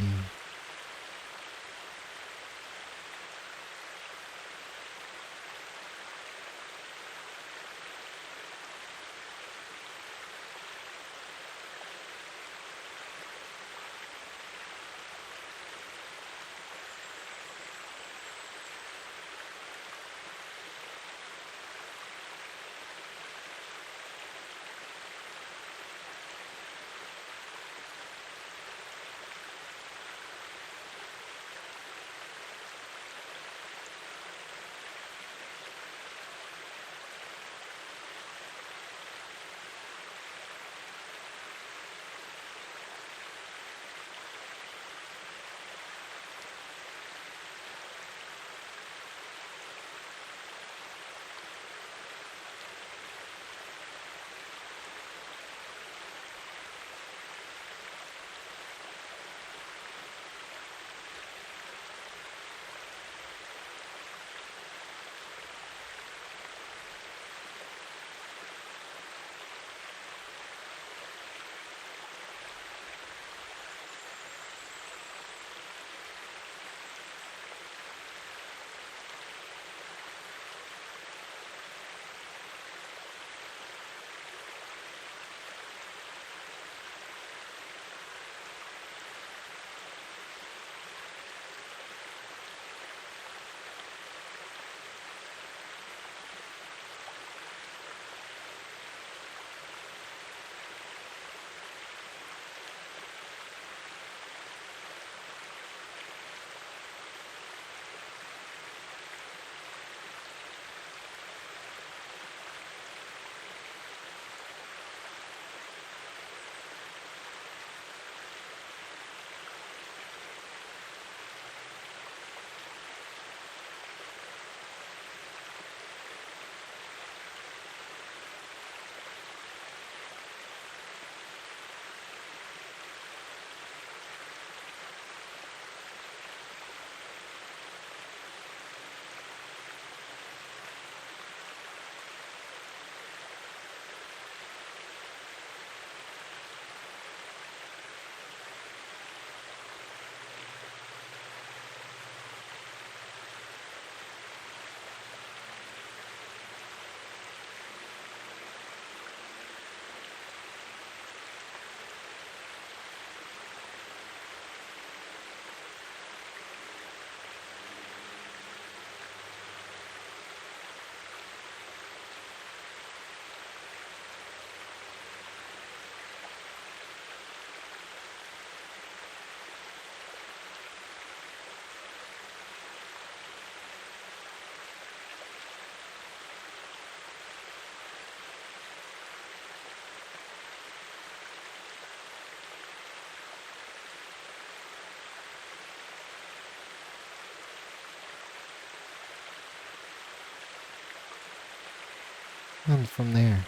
And from there,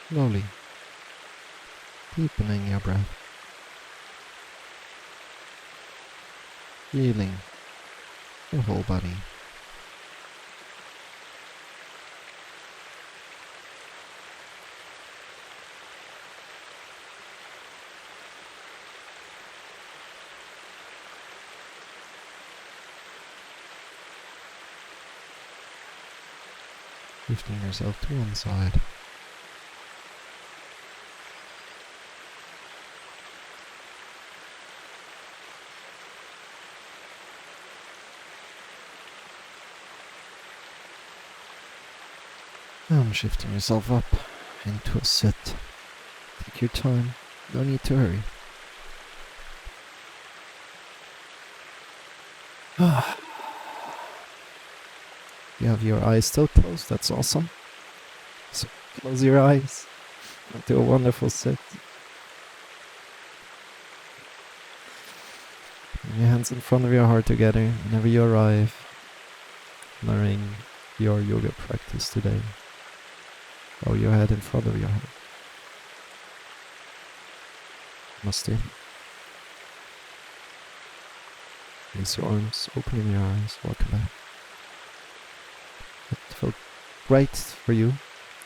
slowly deepening your breath, feeling your whole body. Lifting yourself to one side. And shifting yourself up into a sit. Take your time, no need to hurry. You have your eyes still closed, that's awesome. So close your eyes and do a wonderful sit. Bring your hands in front of your heart together whenever you arrive, honoring your yoga practice today. Bow your head in front of your heart. Namaste. Release your arms, opening your eyes, welcome back. It felt great for you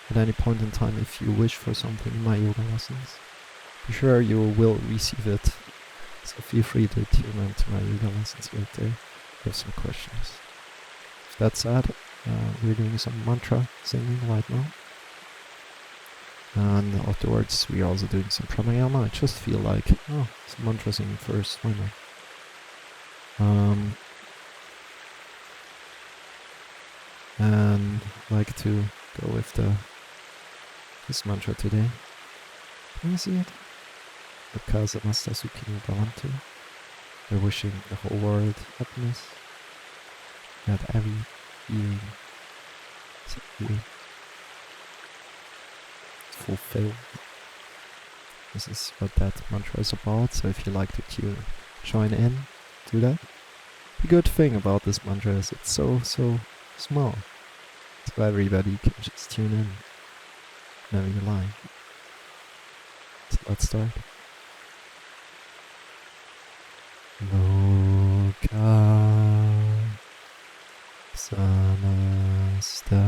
at any point in time if you wish for something in my yoga lessons. For sure you will receive it, so feel free to tune in to my yoga lessons right there. If you have some questions. If that's said, we're doing some mantra singing right now. And afterwards we are also doing some pranayama. I just feel like, some mantra singing first, why not? And I'd like to go with this mantra today. Can you see it? Because Namaste Sukhino Bhavantu. We're wishing the whole world happiness. That every feeling is fulfilled. This is what that mantra is about, so if you like to join in, do that. The good thing about this mantra is it's so small, so everybody can just tune in whenever you like. So let's start. Loka samasta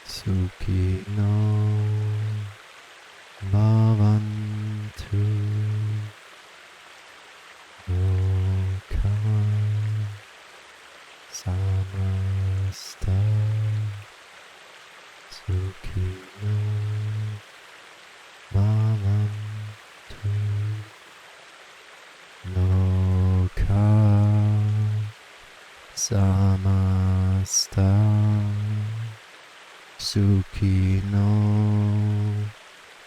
sukhino bhavantu. Loka samasta sukhino bhavantu. Loka samasta sukhino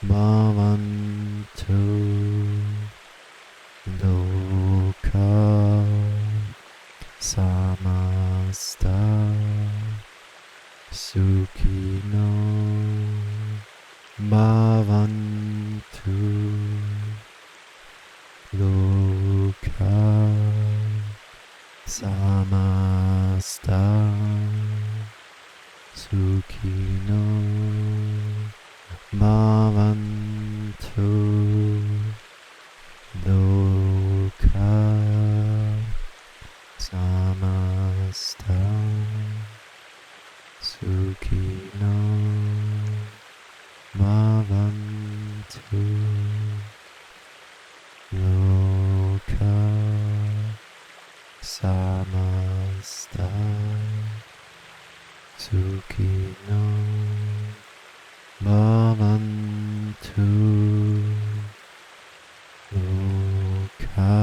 bhavantu. Loka samasta sukhino bhavantu. Loka samasta sukhino bhavantu. Loka samasta sukhino bhavantu. Loka samasta sukhino bhavantu. Loka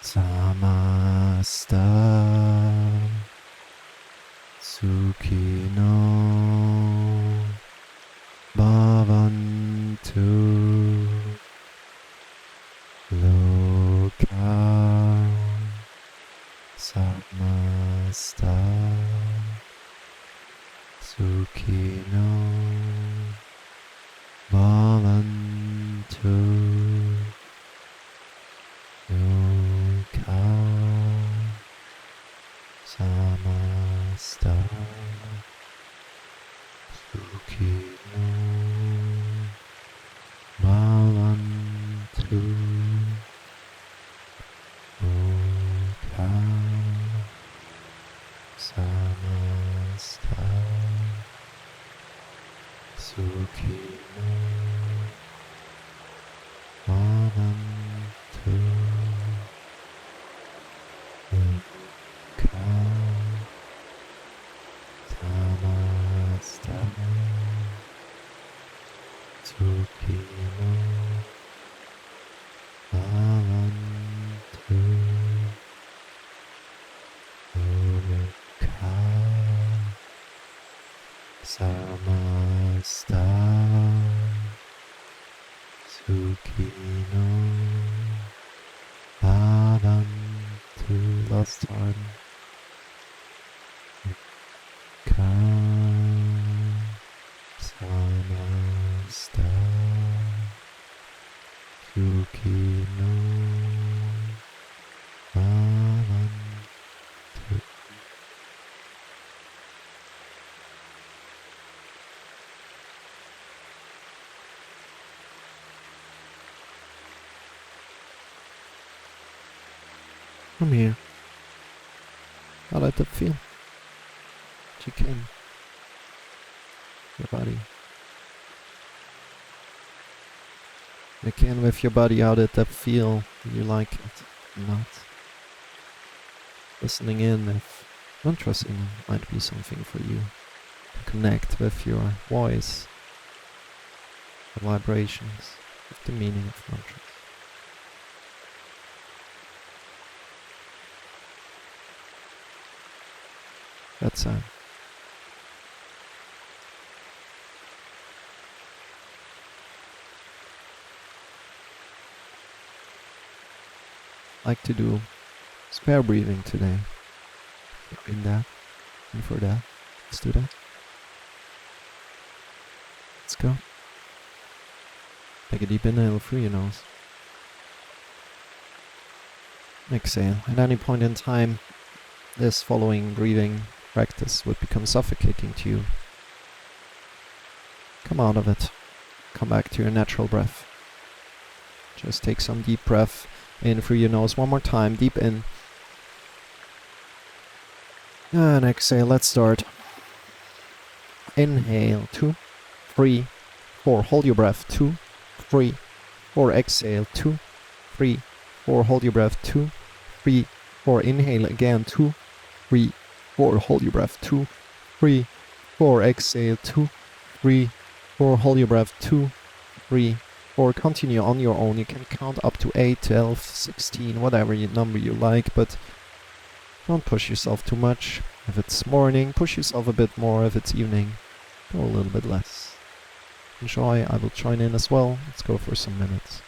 samasta sukhino bhavantu. Loka samasta sukhino bhavantu. Suki no Adantu. Last time. Ka Samasta Suki no Adantu. Come here. How did that feel? You can. Your body. You can with your body. How did that feel? Do you like it? Not. Listening in if interesting might be something for you. To connect with your voice. The vibrations. With the meaning of mantras. That's it. Like to do spare breathing today. In that, and for that, let's do that. Let's go. Take a deep inhale through your nose. Exhale. At any point in time, this following breathing practice would become suffocating to you. Come out of it. Come back to your natural breath. Just take some deep breath in through your nose one more time. Deep in. And exhale. Let's start. Inhale. 2, 3, 4. Hold your breath. 2, 3, 4. Exhale. 2, 3, 4. Hold your breath. 2, 3, 4. Inhale again. 2, 3, 4. Hold your breath. 2, 3, 4. Exhale. 2, 3, 4. Hold your breath. 2, 3, 4. Continue on your own. You can count up to 8, 12, 16, whatever number you like, but don't push yourself too much. If it's morning, push yourself a bit more. If it's evening, go a little bit less. Enjoy. I will join in as well. Let's go for some minutes.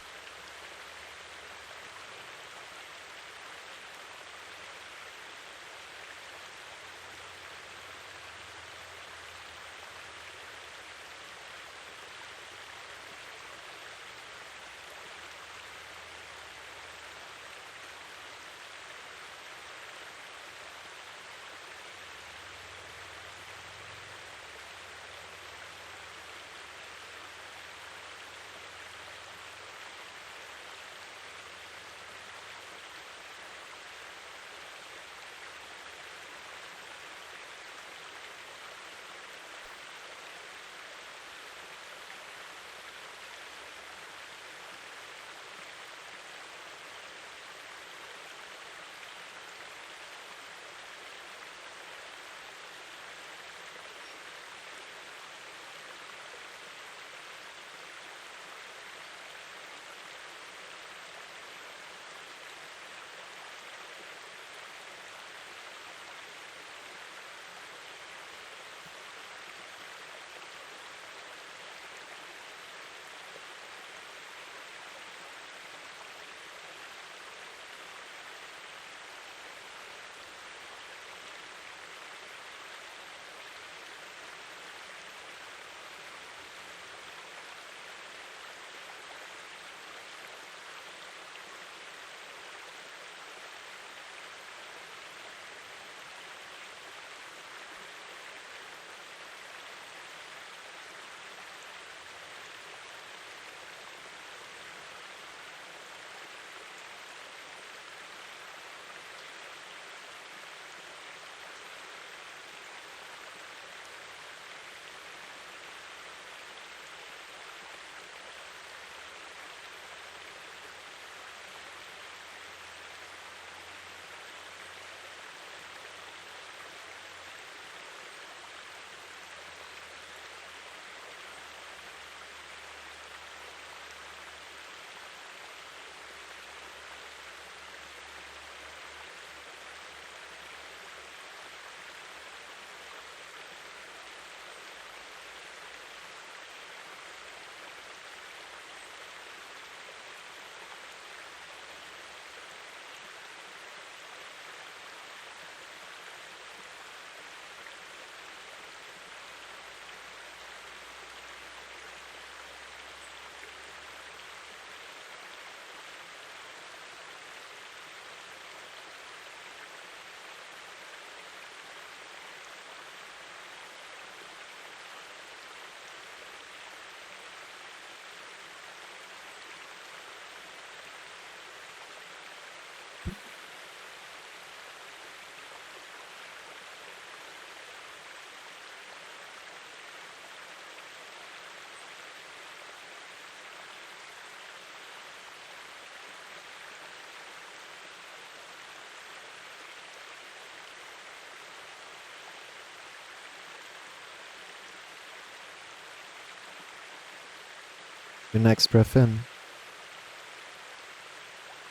Your next breath in.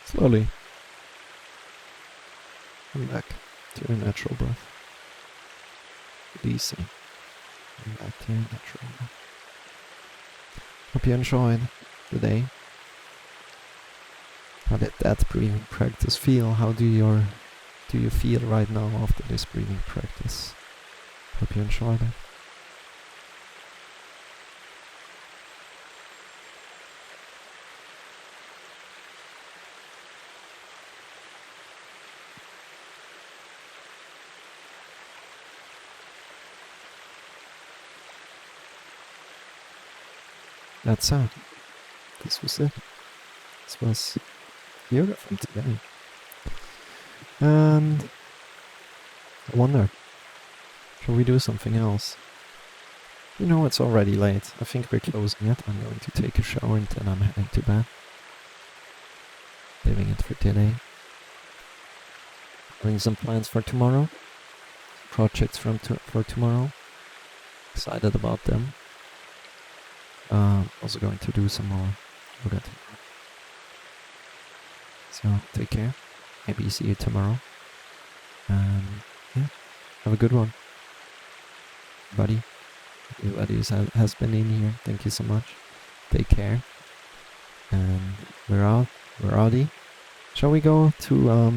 Slowly. Come back to your natural breath. Releasing. Come back to your natural breath. Hope you enjoyed the day. How did that breathing practice feel? How do you feel right now after this breathing practice? Hope you enjoyed it. That's it. This was it. This was yoga from today. And I wonder, shall we do something else? You know, it's already late. I think we're closing it. I'm going to take a shower and then I'm heading to bed. Leaving it for today. Having some plans for tomorrow. Projects for tomorrow. Excited about them. Also going to do some more yoga tomorrow. So take care. Maybe see you tomorrow. And yeah, have a good one. Everybody has been in here. Thank you so much. Take care. And we're out. We're outie. Shall we go to